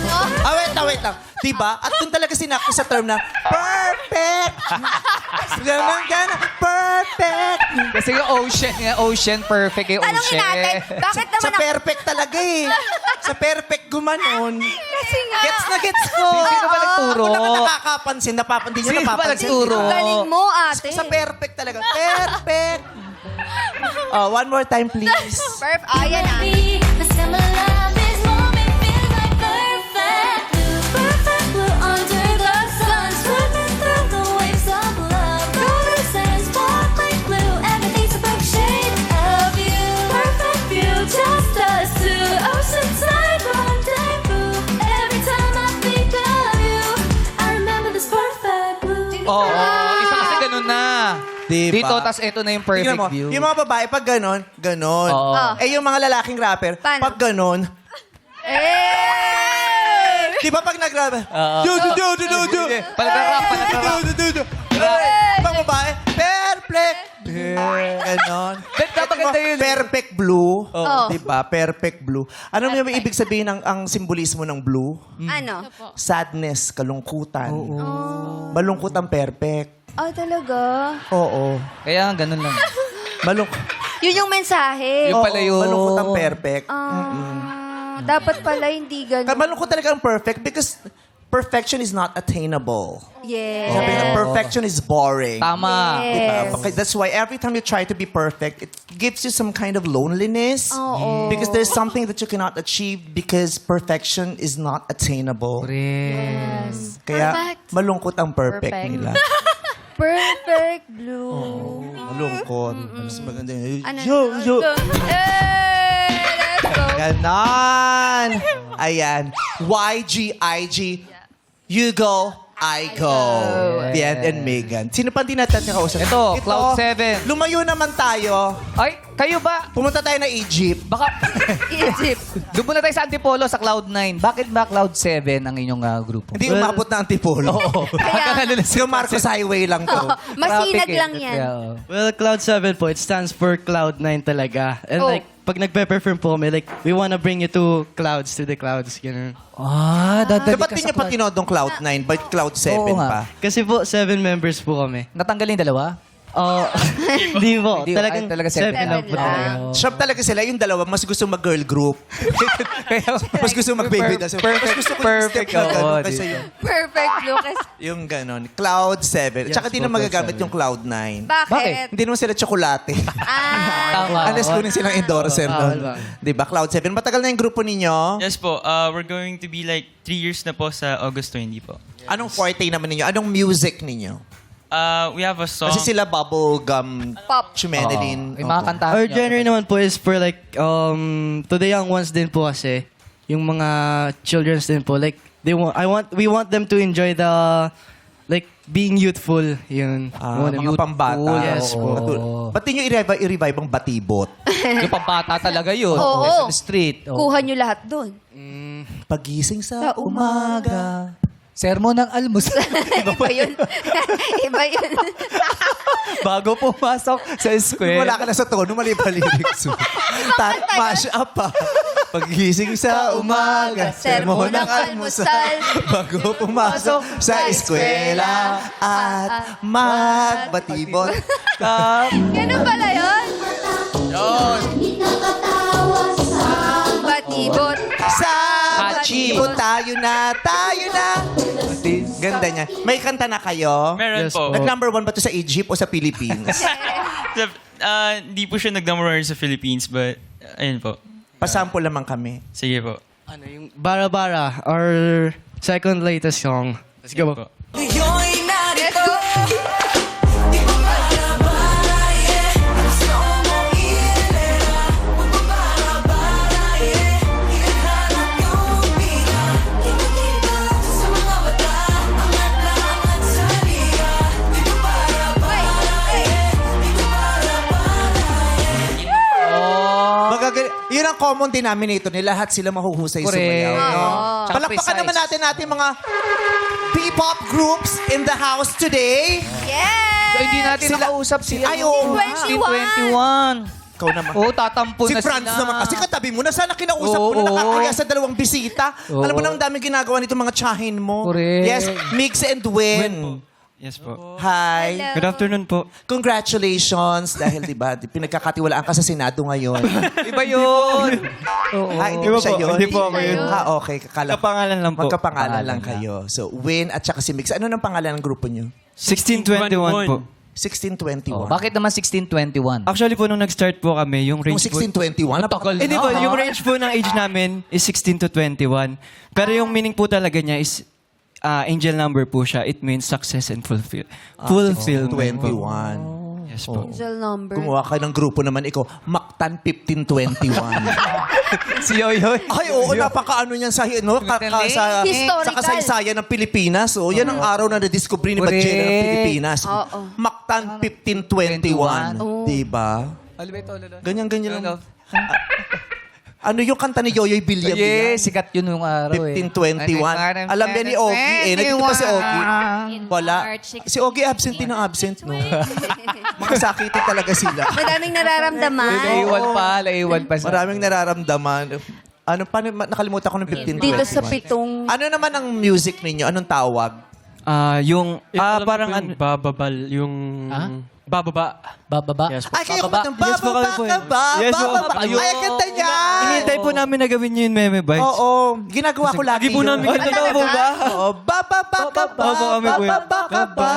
Wait lang. Diba? At doon talaga sinakto sa term na perfect. Gano'n. Perfect. Kasi yung ocean, perfect yung Tanongin ocean. natin, bakit Sa naman ang... perfect talaga eh. Sa perfect gumanon. Kasi nga. Gets ko. Sino ba nagturo? Ako naman nakakapansin, hindi nyo Sino ba napapansin. nagturo? Ang galing mo, ate. Sa perfect talaga. Perfect. Oh, one more time, please. Ayan ah. Be the summer love, this moment feels like perfect. Perfect blue under the sun, swimming through the waves of love. Golden sand, sparkling blue, everything's a perfect shade of you. Perfect view, just us two, oceanside rendezvous. Every time I think of you, I remember this perfect blue. Oo, isa kasi ganun na. Diba? Dito, tas ito na yung Tingnan perfect mo, view. yung mga babae, pag ganon. Oo. Eh, yung mga lalaking rapper, Paano? pag ganon, Eh! Di ba pag nag-rap? Palagarap. Pang babae, perfect. Ganon. Napakaganda yun. Perfect blue. Oo. Di ba? Perfect blue. Ano mo yung ibig sabihin ng ang simbolismo ng blue? Ano? Sadness, kalungkutan. Malungkot ang perfect. Oh, talaga? Oo. Kaya ganun lang. Yun yung mensahe. Yung pala yun. Malungkot ang perfect. Dapat pala hindi ganun. Malungkot talaga ang perfect because perfection is not attainable. Yes. Sabi na perfection is boring. Tama. Yes. Okay, that's why every time you try to be perfect, it gives you some kind of loneliness. Oo. Because there's something that you cannot achieve because perfection is not attainable. Yes. Kaya Perfect. malungkot ang perfect, Perfect. nila. Perfect blue. Malungkot. Mas maganda yun. Ano? Yo. Let's go. Ganon. Ayan. YGIG. You go, I go. Bien and Megan. Sino pa din natin nakausap? Ito, Cloud 7. Lumayo naman tayo. Ay, kayo ba? Pumunta tayo na Egypt. Baka, Egypt. doon muna tayo sa Antipolo, sa Cloud 9. Bakit ba Cloud 7 ang inyong grupo? Hindi umabot na Antipolo. Kaya, Yung Marcos Highway lang to. masinag Traffic eh. lang yan. Kaya, oo. Well, Cloud 7 po, it stands for Cloud 9 talaga. And Oh. like, pag nagpe-perform po kami, like, we wanna bring you to the clouds, ganun. So, ba't di nyo pa tinodong Cloud 9? Ba't Cloud 7 Oo nga. pa? Kasi po, 7 members po kami. Natanggal yung dalawa? Oh, hindi po. Hindi, Talagang ay, talaga 7 7 lang po lang. talaga. Shop talaga sila. Yung dalawa, mas gusto mag-girl group. Mas gusto mag-baby dance. Mas gusto ko yung step na gano'n kasi Perfect blue. Kasi, yung gano'n. Cloud 7. Tsaka di na magagamit yung Cloud 9. bakit? Hindi naman sila tsokolate. Tama. Unless kunin silang endorser Bawal doon. Di ba? Cloud 7. Matagal na yung grupo ninyo. Yes po, we're going to be like 3 years na po sa August 20 po. Anong forte naman ninyo? Anong music ninyo? We have a song. Kasi sila bubblegum, Pop. Chumedeline. Yung mga kantahan Our nyo. genre naman po is for like, to the young ones din po kasi. Yung mga children's din po. Like, we want them to enjoy the, like, being youthful. Yun. Mga pambata. Yes po. Ba't di nyo i-revive ang batibot? Yung pambata talaga yun. Oo. Sa street. Oo. Kuha nyo lahat dun. Pagising sa umaga. Sermon ng almusal. Iba yun. Iba yun. Bago pumasok sa school. Wala ka na sa tono, mali pa lyrics mo. Mash up pa. Pagising sa umaga, sermon ng almusal, bago pumasok sa eskwela at magbatibot. Ganun pala yun? Batibot. Sa batibot tayo na. Ganda niya. May kanta na kayo? Meron po. Nag-number 1 ba to sa Egypt o sa Philippines? Hindi po siya nag-number sa Philippines, but ayun po. Pasample naman kami. Sige po. Ano, yung Bara Bara, our second latest song. Let's go. Po. Ngayon'y narito. Di ko para-para, gusto mong ilera. Magpapara-para, hinahanap yung pira. Kita-kita sa mga bata, angat na angat sa liya. Di ko para-para, di ko para-para. Yun ang common denominator nila. Lahat sila mahuhusay Correct. sumayaw. No? Oo. Tsaka Palakpakan precise. naman natin mga P-pop groups in the house today. Yes! So, hindi natin Sila- nakausap si Ay, oo nga. Si 21. Ikaw naman. Oo, tatampo Si na Franz sila. naman. Kasi katabi mo na. Sana kinausap mo na Oo. nakakaya sa 2 bisita. Oo. Alam mo na ang daming ginagawa nito mga tsahin mo. Correct. Yes, Mix and Win. Yes po. Hi. Hello. Good afternoon po. Congratulations. Dahil, di ba, pinagkakatiwalaan ka sa Senado ngayon. Iba yun. Hindi ba siya yun? Hindi po ako yun. Okay. Kakala. Kapangalan lang po. Magkapangalan lang kayo. So, Win at saka si Mix. Ano nang pangalan ng grupo niyo? 1621 po. 1621. Bakit naman 1621? Actually po, nung nag-start po kami, yung Yung range po... 1621? Tagal Hindi po, yung range po ng age namin is 16 to 21. Pero yung meaning po talaga niya is angel number po siya. It means success and fulfillment. 21. Yes po. Angel number. Gumawa ka ng grupo naman ikaw. Mactan 1521. Si Yoyoy. Ay, oo, napakaano niyan sa, sa Historical. kasaysayan ng Pilipinas. Oh, yan ang araw na na-discover ni Correct. Bajela ng Pilipinas. Oo. Mactan 1521. Diba? Ganyan-ganyan lang. Ano yung kanta ni Yoyoy Bilyam? Yes, sikat yun yung araw 1521. Alam niya ni Ogie eh. Nandito pa si Ogie. Wala. Si Ogie absent din ng absent, no? Makasakiti talaga sila. Madaming nararamdaman. Laiwan pa siya. Maraming nararamdaman. Ano, paano, nakalimutan ko ng 1521. Dito sa pitong... Ano naman ang music ninyo? Anong tawag? Parang bababal, yung... Bababa. Bababa. Yes po. Ay, kayo Bababa. kumatang Yes po, bababa kami po ka yun. ba? Yes po. Bababa. Ayun. Ay, ang ganda niyan. Hinihintay po namin na gawin yun, Meme Bites. Oo. Ginagawa ko lagi Lagi po yun. namin Ay, totoo po ba? Oo. Bababa ka ba? Opo, kami po yun. Bababa ka ba?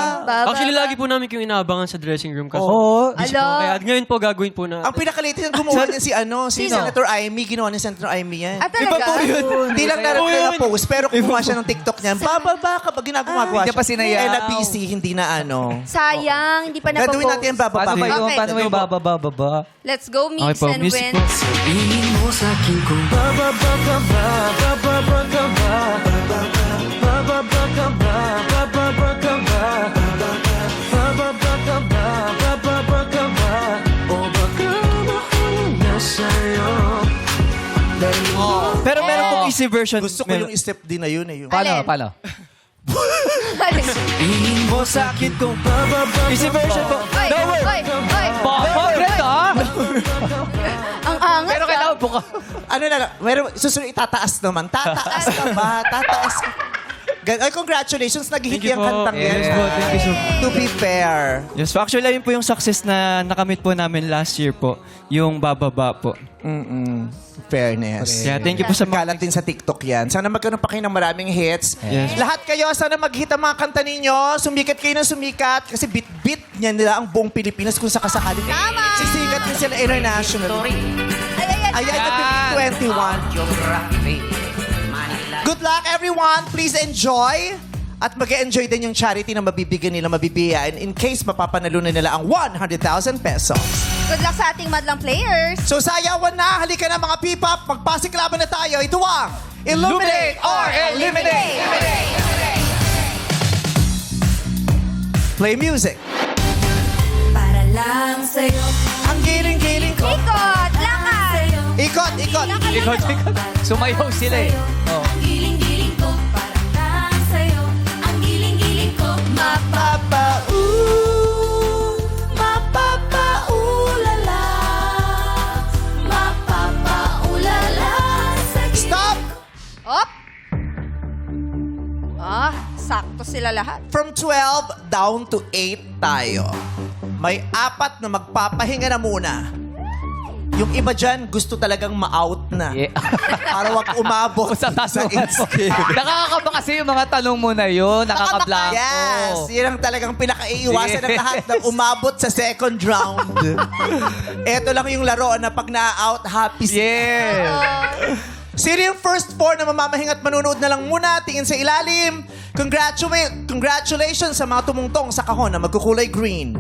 Actually, lagi po namin yung inaabangan sa dressing room kasi. Oo. Kaya ngayon po gagawin po na. Ang pinakalitis yung gumawa niya si Senator Amy. Ginawa ni Senator Amy yan. Ah, talaga? Hindi lang na-post, pero kumuha siya ng TikTok niya. Bababa ka ba? Ginagawa Hindi pa sinayaw. Eh, na busy, hindi na ano. Sayang, hindi pa napopost. Gagawin natin yung bababa. Paano ba yung, Okay. paano ba yung bababa? Let's go, Okay Mix po, and music Win. po. Sabihin mo sa akin kung bababa ka ba, bababa ka ba, bababa ka ba, bababa ka ba, bababa ka ba, bababa ka ba, o baka mahal na sa'yo. Pero meron pong easy version. Gusto ko yung step din na yun. Paano? Alin? Paano? Sabihin mo sa akin kung bababa Easy version po. Oy, oy, oy. Favorite, ha? Ang angas. Pero kailangan po ka. Ano na, meron, susunod itataas naman. Tataas ka ba? Tataas ka. Ay, congratulations. Nag-hit Thank you yung po. kantang yan. Yes po, thank you so much. To be fair. Yes po. Actually, yun po yung success na nakamit po namin last year po. Yung bababa po. Fairness. Yeah, thank you po sa mga... Kalat din sa TikTok yan. Sana magkaroon pa kayo ng maraming hits. Yes. Lahat kayo, sana mag-hit ang mga kanta ninyo. Sumikat kayo ng sumikat. Kasi bit-bit niyan nila ang buong Pilipinas kung sakasakali. Tama! Sisikat din sila international. Ayan, Yan. 2021. Good luck, everyone. Please enjoy. At mag-enjoy din yung charity na mabibigyan nila, mabibiyain in case mapapanalunan nila ang 100,000 pesos. Good luck sa ating madlang players. So sayawan na, halika na mga P-pop, magpasiklaban na tayo. Ito ang Illuminate or Eliminate. Play music. Para lang sa'yo. Ang giling-giling ko. Ikot, lakad. Ikot, ikot. Ikot. Sumayaw sila eh. Oh. Ang giling-giling ko. Para lang sa'yo. Ang giling-giling ko. Mapapaulala. Mapapaulala sa'yo. Stop! Op. Sakto sila lahat. From 12 down to 8 tayo. May 4 na magpapahinga na muna. Yung iba dyan, gusto talagang ma-out na. Yeah. Para wag umabot Sa tanong instant. Nakakaba kasi yung mga tanong mo na yun. Nakakablanko. Yes! Yan ang talagang pinakaiiwasan ng Yes. lahat na umabot sa second round. Ito lang yung laro na pag na-out, happy sila. Yes. Sino yung first 4 na mamamahinga at manunood na lang muna? Tingin sa ilalim. Congratulations sa mga tumungtong sa kahon na magkukulay green.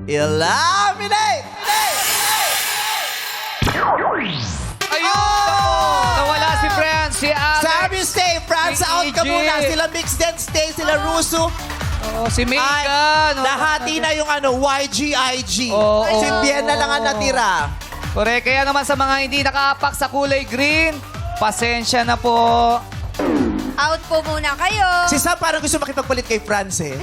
Eliminate! Ayun! Nawala si France, si Alex. Sabi stay, France Si out ka EJ. muna. Sila Mixed Dead stay, sila Russo. Oh, si Ay, Megan. nahati na yung YGIG. Oo. Si Bien na lang ang natira. Correct. Kaya naman sa mga hindi nakaapak sa kulay green, pasensya na po. Out po muna kayo. Si Sam parang gusto makipagpalit kay France eh.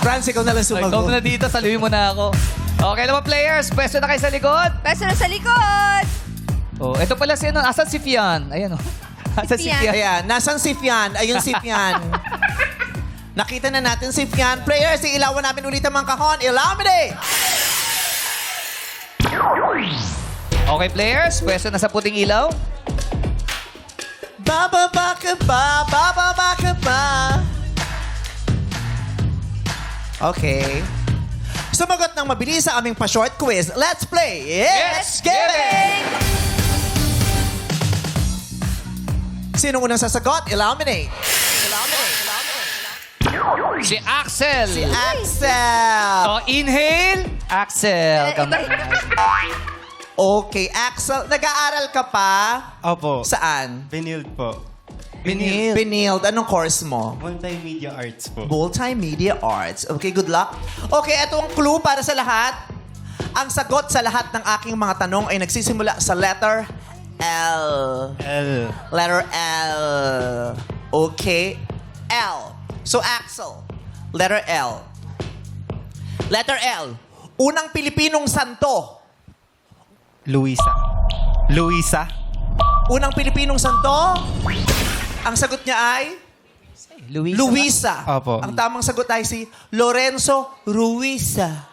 France, ikaw na lang Ikaw sumagot. na dito, saluhin mo na ako. Okay naman players, pwesto na kayo sa likod. Peso na sa likod. Oh, ito pala si ano, asan si Fian? Ayan oh. Asan si Fian. Fian? Ayan, nasan si Fian? Ayun si Fian. Nakita na natin si Fian. Players, ilawan namin ulit ang mga kahon. Eliminate! Okay players, pwesto na sa puting ilaw. Bababa ka ba? Bababa ka ba? Okay. Sumagot ng mabilis sa aming pa-short quiz. Let's play! It's Giving! Sino unang sasagot? Eliminate. Si Axel. Si Axel. Oh, inhale. Axel. Okay, Axel. Nag-aaral ka pa? Opo. Saan? Binild po. Binild. Anong course mo? Multimedia arts po. Multimedia Arts. Okay, good luck. Okay, ito ang clue para sa lahat. Ang sagot sa lahat ng aking mga tanong ay nagsisimula sa letter L. Letter L. Okay. L. So, Axel. Letter L. Letter L. Unang Pilipinong santo. Luisa. Unang Pilipinong santo. Ang sagot niya ay Luisa. Opo. Ang tamang sagot ay si Lorenzo Ruiza.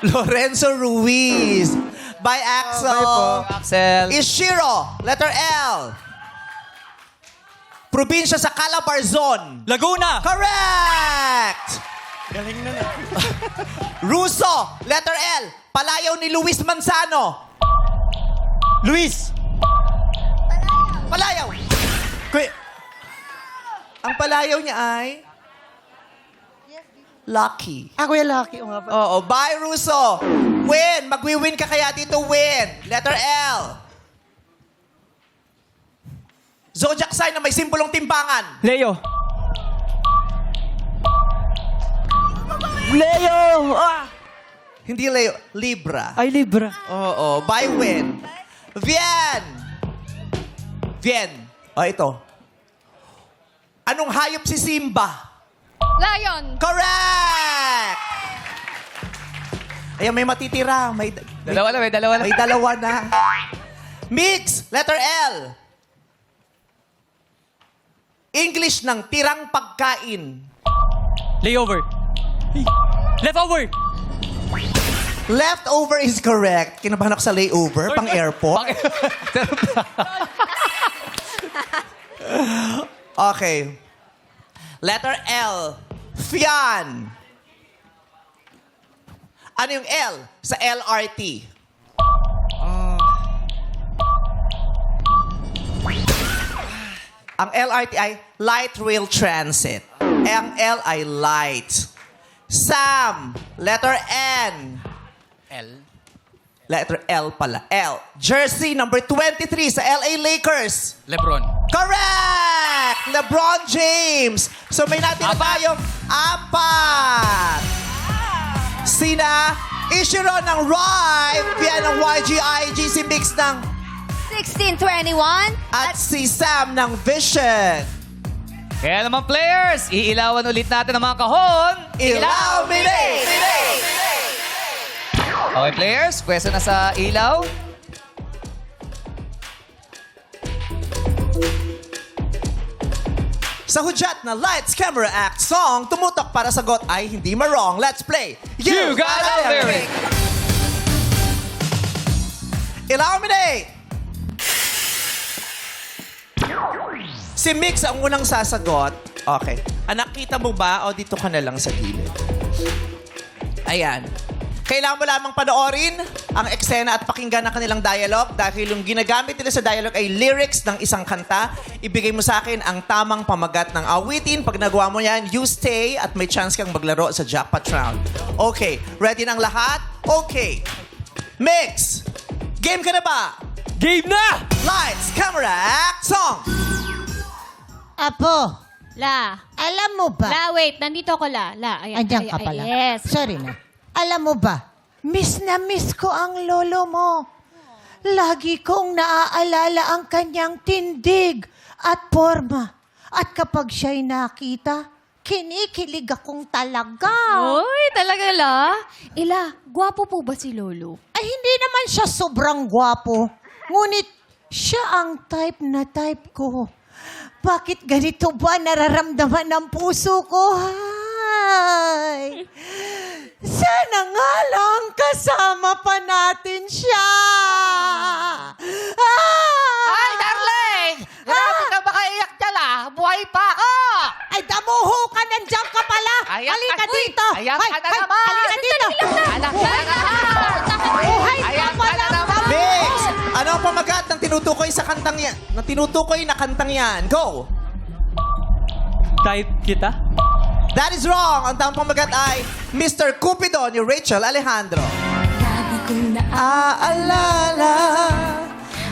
Lorenzo Ruiz. By Axel. Axel. Ishiro. Letter L. Probinsya sa Calabarzon. Laguna! Correct! Galing na. Russo. Letter L. Palayaw ni Luis Manzano. Luis! Palayaw. Ang palayaw niya ay Lucky. Kuya Lucky. O nga ba? Oo. Bye, Russo. Win. Magwi-win ka kaya dito, win. Letter L. Zodiac sign na may simbolong timbangan. Leo! Leo! Ah! Hindi Leo. Libra. Ay, Libra. Oo. Bye, win. Vien. Ito. Anong hayop si Simba? Lion. Correct! Ayan, may matitira. May Dalawa na, may dalawa na. May dalawa na. Mix. Letter L. English ng tirang pagkain. Layover. Leftover. Leftover is correct. Kinabahan ako sa layover, pang airport. Okay. Letter L. Fian. Ano yung L sa LRT? Ang LRT ay Light Rail Transit. Ang L ay light. Sam. Letter N. L. Letter L pala. L. Jersey number 23 sa LA Lakers. Lebron. Correct! LeBron James. So may natira tayong 4. Sina Ishiro ng Rive, Pian ng YGIG, si Mix ng 1621. at si Sam ng Vision. Kaya naman players, iilawan ulit natin ang mga kahon. Illuminate! Okay players, pwesto na sa ilaw. Sa hudyat na Lights, Camera, Act song, tumutok para sagot ay hindi ma-wrong. Let's play. You Got a Lyric. Illuminate! Si Mix ang unang sasagot. Okay. Anak, kita mo ba? O dito ka na lang sa gilid. Ayan. Kailangan mo lamang panoorin ang eksena at pakinggan ang kanilang dialogue dahil yung ginagamit nila sa dialogue ay lyrics ng isang kanta. Ibigay mo sa akin ang tamang pamagat ng awitin. Pag nagawa mo yan, you stay at may chance kang maglaro sa jackpot round. Okay. Ready ng lahat? Okay. Mix! Game ka na ba? Game na! Lights, camera, act, song! Apo, La. alam mo ba? La, wait. Nandito ko, La. La, ayan. Andiyan ay, ka ay, pala. Yes. Sorry na. Alam mo ba, miss na miss ko ang lolo mo. Lagi kong naaalala ang kanyang tindig at forma. At kapag siya'y nakita, kinikilig akong talaga. Uy, talaga, La. Ila, gwapo po ba si Lolo? Ay, hindi naman siya sobrang gwapo. Ngunit, siya ang type na type ko. Bakit ganito ba nararamdaman ng puso ko? Hay! Sana nga lang kasama pa natin siya. Ay, darling! Grabe ka baka iyak dyan ah! Buhay pa ako! Ay, damuho ka! Nandiyan ka pala! Ayan Halika ka- Uy, dito! ayan ka na naman! Halika dito! Anak ka na naman! Buhay ka Ayan ka pala! na naman! Mix! Ano ang pamagat ng tinutukoy sa kantang yan? Ng tinutukoy na kantang yan? Go! Type kita? That is wrong! Ang tamang pamagat ay Mr. Cupido ni Rachel Alejandro. Lagi kong Aalala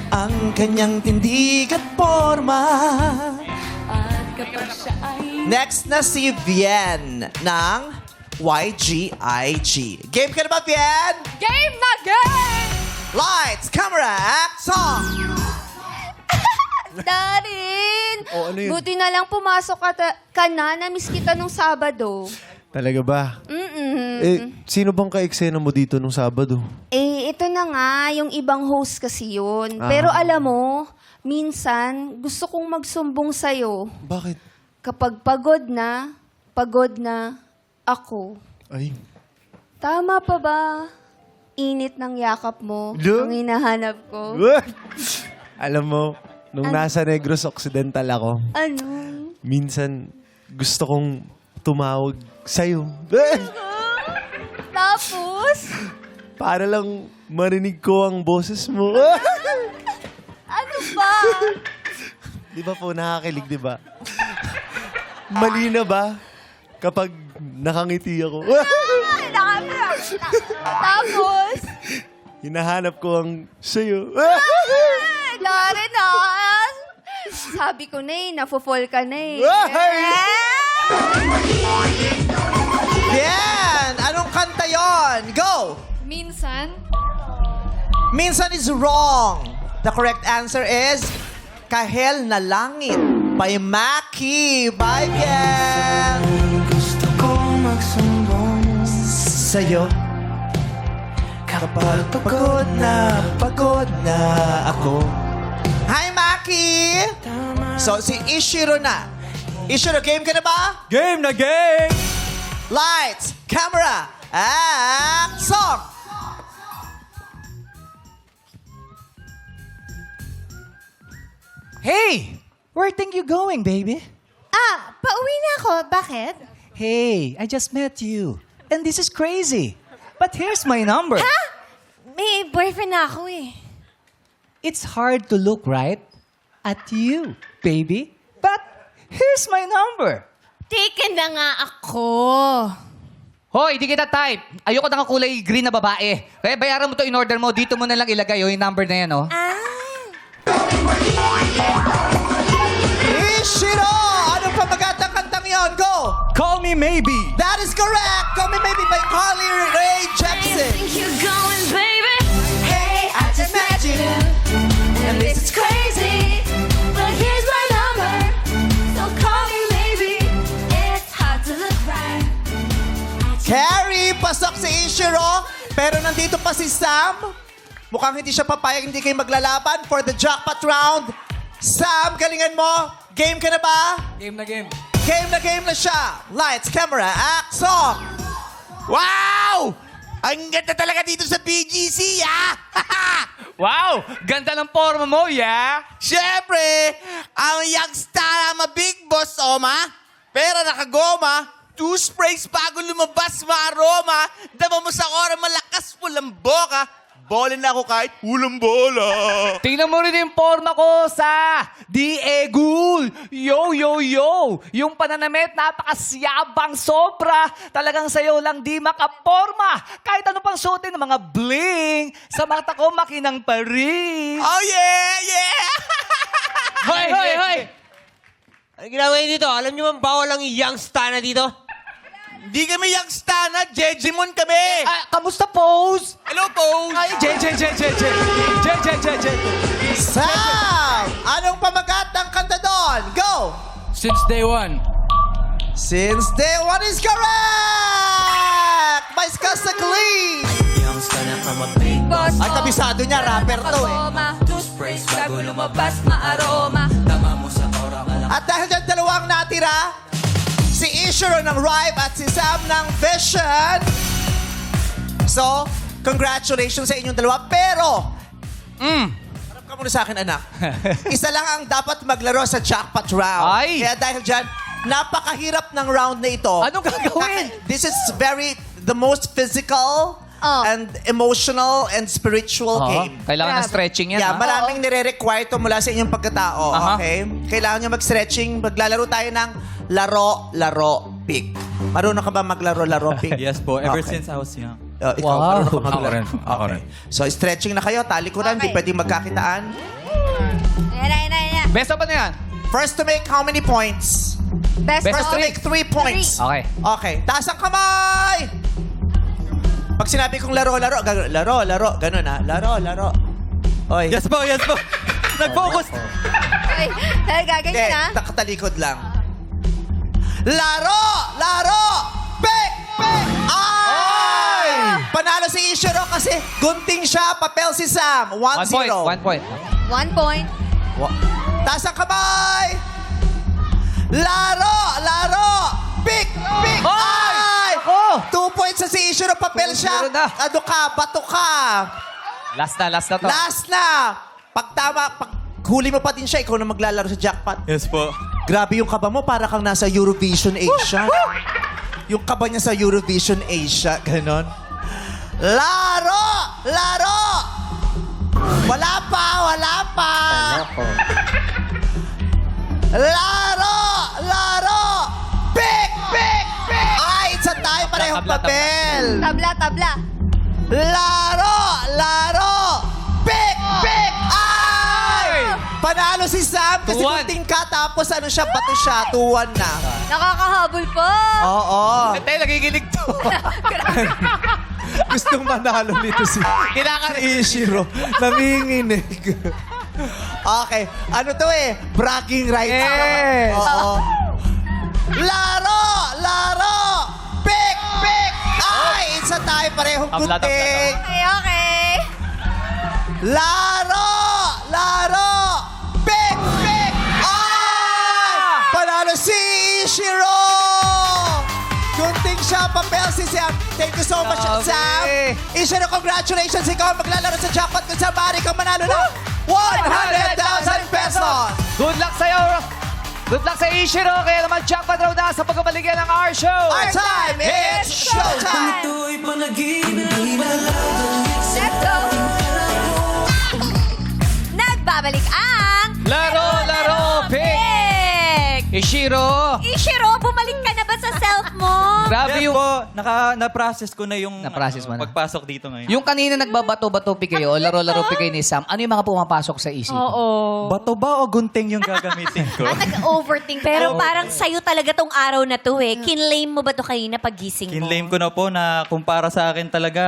ang kanyang tindig at forma. at kapag siya ay Next na si Vien ng YGIG. Game ka na ba, Vien? Game na game! Lights, camera, act, song! Darin! Oh, ano yun? Buti na lang pumasok ka na. Na-miss kita nung Sabado. Talaga ba? Sino bang ka-eksena mo dito nung Sabado? Ito na nga, yung ibang host kasi yun. Pero alam mo, minsan, gusto kong magsumbong sa'yo. Bakit? Kapag pagod na ako. Ay. Tama pa ba? Init ng yakap mo, Lo? ang hinahanap ko. Alam mo, nung nasa Negros Occidental ako, Ano? minsan gusto kong tumawag sa'yo. Tapos? Para lang marinig ko ang boses mo. Ano ba? Di ba po nakakilig, di ba? Mali na ba kapag nakangiti ako? Ay, Tapos? Hinahanap ko ang sa'yo. Ay, Darin ah. Sabi ko na nafo-fall ka na Yan! Anong kanta yon? Go! Minsan, Minsan is wrong. The correct answer is Kahel na Langit by Maki. Bye, Ken! Gusto kong magsumbong Sa'yo. Kapag pagod na ako. Hi, Maki! So, si Ishiro na. Ishiro, game ka na ba? Game na game! Lights, camera, and song! Hey! Where think you going, baby? Pauwi na ako. Bakit? Hey, I just met you. And this is crazy. But here's my number. May boyfriend na ako eh. It's hard to look right at you, baby. But here's my number. Taken na nga ako. Hoy, di kita type. Ayoko ng kulay green na babae. Kaya bayaran mo to in order mo. Dito mo na lang ilagay yung number na yan, oh. Ishiro! Anong pamagat ng kantang yon? Go! Call me maybe. That is correct! Call Me Maybe by Carly Rae Jepsen. You're going, baby. Hey, I just met you. And this is crazy. But here's my number. So call me maybe. It's hard to look right. Carrie, pasok si Ishiro. Pero nandito pa si Sam. Mukhang hindi siya papayag, hindi kayo maglalaban for the jackpot round. Sam, galingan mo. Game ka na ba? Game na game. Game na siya. Lights, camera, act, song. Wow! Ang ganda talaga dito sa BGC, ah! Wow! Ganda ng forma mo, yeah? Siyempre, ang youngstar ang big boss, Oma. Pero nakagoma, 2 sprays bago lumabas ma-aroma. Dama mo sa ora, malakas pulang boka. Bola na ako kahit ulang bola. Tingnan mo rin yung forma ko sa Diegul. Yo, yo, yo. Yung pananamit, napakasyabang sobra. Talagang sayo lang di makaporma. Kahit ano pang suotin ng mga bling. Sa mata ko, makinang pa rin. Oh yeah, yeah! Hoy, hoy, hoy! Ano ginawa niyo dito? Alam niyo man bawal ang youngstar na dito? Hindi kami youngstar na, Jejimon kami. Kamusta, Pose? Hello, Pose. Ay, Jen. Sam! Anong pamagat ng kanta doon? Go! Since day one. Since day one is correct! By Skasakli! Boss Ay, kabisado niya, rapper to eh. Toothpaste bago lumabas, ma-aroma. At dahil dyan dalawang natira, si Ishiro ng Rive at si Sam ng Vision. So, congratulations sa inyong dalawa. Pero, harap ka muna sa akin, anak. Isa lang ang dapat maglaro sa jackpot round. Ay! Kaya dahil dyan, napakahirap ng round na ito. Anong gagawin? This is the most physical and emotional and spiritual game. Kailangan ng stretching yan, Yeah, ha? maraming nire-require to mula sa inyong pagkatao. Aha. Okay? Kailangan nyo mag-stretching. Maglalaro tayo ng laro, pick. Marunong ka ba maglaro, pick? Yes po, ever Okay. since I was young. Ikaw, Wow. marunong ka Ako maglaro. rin. Ako rin. So, stretching na kayo. Talikuran, hindi Okay. pwedeng magkakitaan. Ayan. Best of ano yan? First to make how many points? Best Best First of to make 3 points. Okay. Okay. Taas ang kamay! Pag sinabi kong laro, gano'n. Laro. Ganun, ha? Laro. Oy. Yes po. Nag-focus. Ay, Okay. Gaganyan na. Nakatalikod lang. Laro! Laro! Pick! Pick! Ay! Panalo si Ishiro kasi gunting siya, papel si Sam. 1-0. 1 point. 1 point. Taas ang kamay! Laro! Laro! Pick! Pick! Ay! 2 points sa si Ishiro, papel siya. 2-0 na. Ano ka? Bato ka. Last na to. Last na! Pag huli mo pa din siya, ikaw na maglalaro sa jackpot. Yes po. Grabe yung kaba mo, para kang nasa Eurovision Asia. Yung kaba niya sa Eurovision Asia, ganon. Laro! Laro! Wala pa! Wala pa! Laro! Laro! Pick! Pick! Pick! Ay, isa tayo parehong Tabla, papel. Tabla. Laro! Laro! Pick! Pick! Ay! Panalo si Sam kasi 2-1. kunting ka tapos ano siya, bato siya, 2-1 na. Nakakahabol po. Oo. Tayo, nagigilig to. Gustong manalo nito si Ishiro. Naminginig. Okay. Ano to eh? Bragging right Yes. Oo. Laro! Laro! Pick! Pick! Ay! Isa tayo parehong Tabla. kunting. Okay. Laro! Laro! Pick! Pick! Ay! Panalo si Ishiro! Kunting siya, papel si Sam. Thank you so much, Grabe. Sam. Ishiro, congratulations. Ikaw ang maglalaro sa jackpot kung saan maaari kang manalo ng 100,000 pesos! Good luck sa'yo. Good luck sa Ishiro. Kaya naman jackpot raw na sa pagkabaligyan ng our show. Our time, it's showtime! Ito'y panaginip na lang. Let's go. Nagbabalik ang... Laro, pick! Ishiro. Ishiro, bumalik ka na ba sa self mo? Grabe Yes yung... po, na-process ko na yung Na-process mo na. pagpasok dito ngayon. Yung kanina nagbabato-bato pi kayo, o laro-laro pi kayo ni Sam, ano yung mga pumapasok sa isip? Oo. Bato ba o gunting yung gagamitin ko? Nag-overthink. Pero parang sa'yo talaga tong araw na to eh. Kinlame mo ba to kanina pagising mo? Kinlame ko na po na kung para sa akin talaga,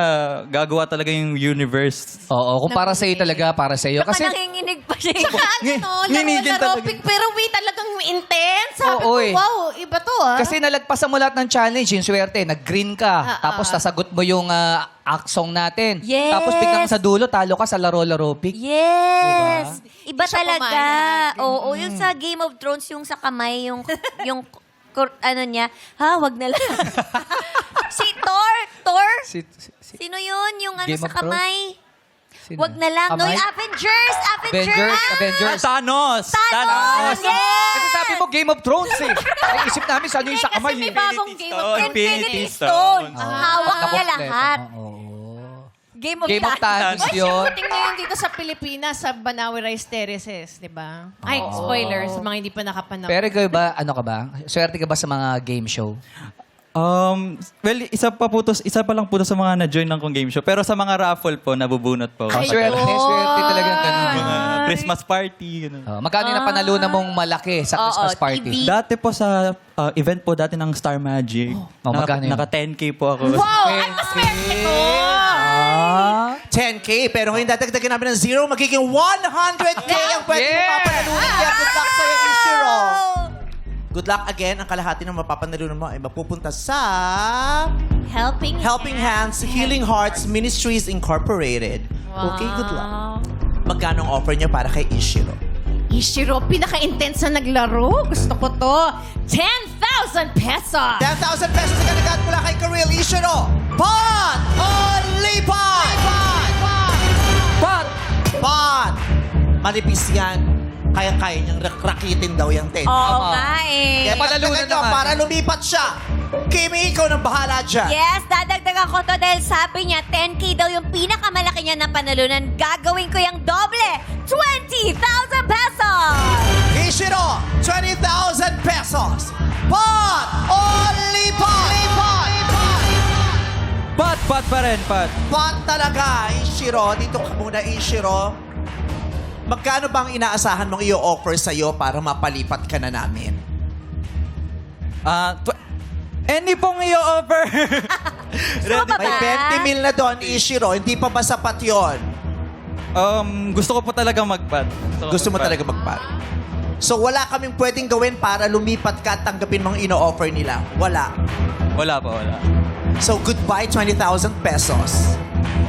gagawa talaga yung universe. Oo, kung para sa'yo talaga, para sa'yo. Kasi Kasi, nanginginig pa siya. Saka ano, Nginigil laro-laro, talaga. pero may talagang intense. Sabi Oo, ko, eh. wow, iba to ah. kasi nalagpasan mo lahat ng challenge, yung swerte, nag-green ka, tapos nasagot mo yung act song natin. Yes. Tapos biglang sa dulo, talo ka sa laro-laro pick. Yes! Iba Siya talaga. pumayag. Oo, yung sa Game of Thrones, yung sa kamay, yung ano niya, wag na lang. Si Thor? Sino yun? Yung ano Game sa of Thrones? kamay? Sino? Wag na lang. No, Kamay? yung Avengers! Avengers. Thanos! Yes! Yes! Kasi sabi mo, Game of Thrones eh. Ay, isip namin, saan yung sa Kasi kamay may eh. bagong Game of Thrones. Infinity Stone. Hawak niya Nakompleto. lahat. Game of Game of Thrones. Thrones yun. Shooting ngayon dito sa Pilipinas, sa Banawi Rice Terraces, di ba? Ay, spoiler sa mga hindi pa nakapanood. Pero ikaw ba, ano ka ba? Swerte ka ba sa mga game show? Well, isa pa lang po to sa mga na-join ng kong game show. Pero sa mga raffle po, nabubunot po. Oh, swerte talaga ganun. Mga Christmas party, gano'n. Magkano na panalunan mong malaki sa Christmas party? Dati po sa event po dati ng Star Magic. Magkano yun? Naka 10K po ako. Wow! Ay, maswerte ko! 10K, pero ngayon dadagdagan namin ng 0, magiging 100K ang pwede Yeah! mo mapanalunan. Kaya good luck sa'yo, Ishiro. Good luck again. Ang kalahati ng mapapanalunan mo ay mapupunta sa Helping Hands Healing Hearts Ministries Incorporated. Okay, good luck. Magkano ang offer niyo para kay Ishiro? Ishiro, pinaka-intense na naglaro. Gusto ko to. 10,000 pesos! 10,000 pesos ang kanagat mula kay Kareel Ishiro. Pot! Only pot! Pot! Pot! Manipis yan. Kaya-kaya niyang rakitin daw yung 10. Oo nga eh. Kaya panalunan dagdagan niyo naman. para lumipat siya. Kimi, ikaw nang bahala dyan. Yes, dadagdagan ko to dahil sabi niya 10K daw yung pinakamalaki niya na panalunan. Gagawin ko yung doble. 20,000 pesos! Ishiro, 20,000 pesos. Pot! Only pot! Pat pa rin, Pat. Pot talaga, Ishiro. Dito ka muna, Ishiro. Magkano bang inaasahan mong i-offer sa'yo para mapalipat ka na namin? Any pong i-offer. Suma May 20 mil na doon, Ishiro. Hindi pa ba sapat yun? Gusto ko po talaga mag-pat. Gusto mo talaga magpat? So wala kaming pwedeng gawin para lumipat ka at tanggapin mga ino-offer nila. Wala. Wala po, wala. So goodbye 20,000 pesos.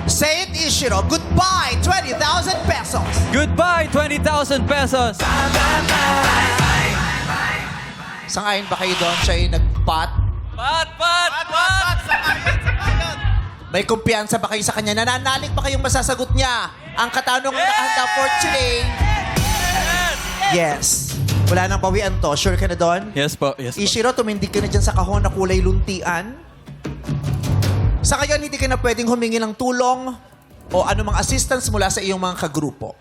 Say it, Ishiro. Goodbye 20,000 pesos. Goodbye, 20,000 pesos! Sangayon ba kayo doon? Siya ay nagpat? Pat! May kumpiyansa ba kayo sa kanya? Nananalig ba kayong masasagot niya? Ang katanungan na handa for today. Yes. Wala nang bawian to. Sure ka na doon? Yes po, yes po. Ishiro, tumindig ka na dyan sa kahon na kulay luntian. Sa ngayon, hindi ka na pwedeng humingi ng tulong o anumang assistance mula sa iyong mga kagrupo.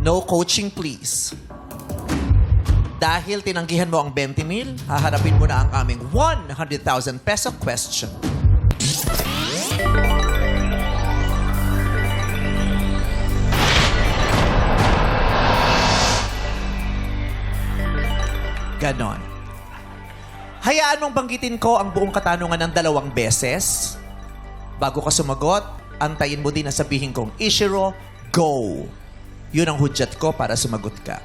No coaching, please. Dahil tinanggihan mo ang 20,000, haharapin mo na ang aming 100,000 peso question. Ganon. Hayaan mong banggitin ko ang buong katanungan ng 2 beses. Bago ka sumagot, antayin mo din na sabihin kong, Ishiro, go! Yun ang hudyat ko para sumagot ka.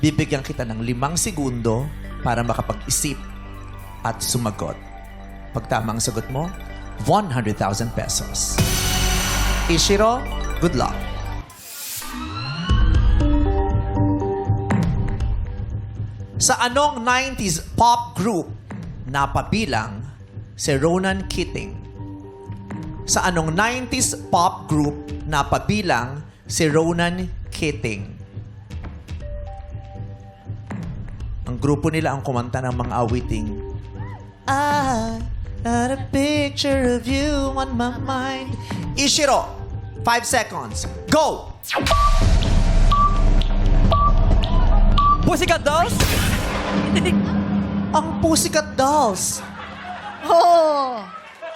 Bibigyan kita ng 5 segundo para makapag-isip at sumagot. Pag tama ang sagot mo, 100,000 pesos. Ishiro, good luck. Sa anong 90s pop group napabilang si Ronan Keating? Sa anong 90s pop group napabilang si Ronan Keating? Ang grupo nila ang kumanta ng mga awiting, I got a picture of you on my mind. Ishiro, 5 seconds. Go! Pussycat Dolls? Ang Pussycat Dolls Oh!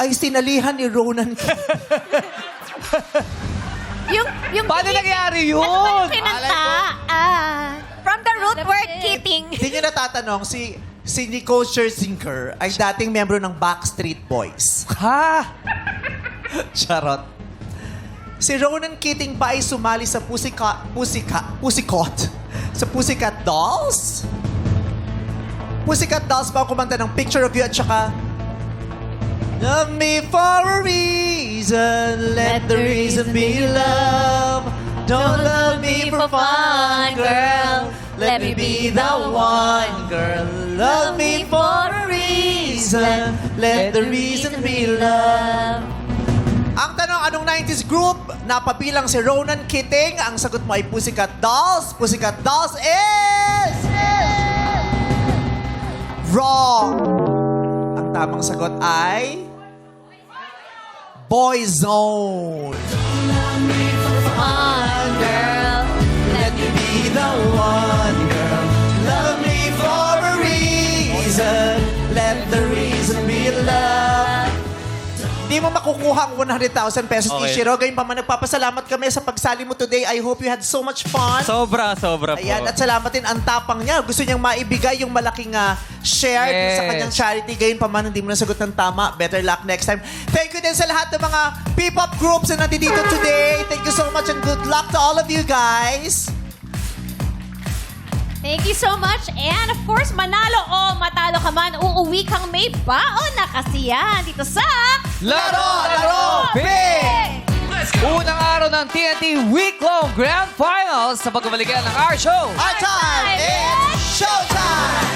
ay sinalihan ni Ronan. Yung Paano nangyari yun? Ano ba yung kinanta? From the root word keeping. Hindi nyo natatanong, si Nicole Scherzinger ay dating membro ng Backstreet Boys. Ha? Charot. Si Ronan Keating ba ay sumali sa Pussycat Dolls? Pussycat Dolls ba ang kumanta ng Picture of You at saka Love me for a reason, let the reason be love. Don't love me for fun, girl. Let me be the one, girl. Love me for a reason, let the reason be love. Ang tanong, anong 90s group napabilang si Ronan Keating? Ang sagot mo ay Pussycat Dolls. Pussycat Dolls is wrong. Ang tamang sagot ay Boyzone. Fun, girl. Let me be the one, girl. Love me for a reason. Let the reason be love. Di mo makukuha ang 100,000 pesos, Okay. Ishiro. Gayun pa man, nagpapasalamat kami sa pagsali mo today. I hope you had so much fun. Sobra po. Ayan, at salamat din ang tapang niya. Gusto niyang maibigay yung malaking share dun sa Yes. kanyang charity. Gayon pa man, hindi mo nasagot ng tama. Better luck next time. Thank you din sa lahat ng mga P-pop groups na nandito today. Thank you so much and good luck to all of you guys. Thank you so much. And of course, manalo o matalo ka man, uuwi kang may baon na kasiyahan dito sa Laro Big! Unang araw ng TNT week-long grand finals sa pagbabalikan ng our show. Our time is showtime!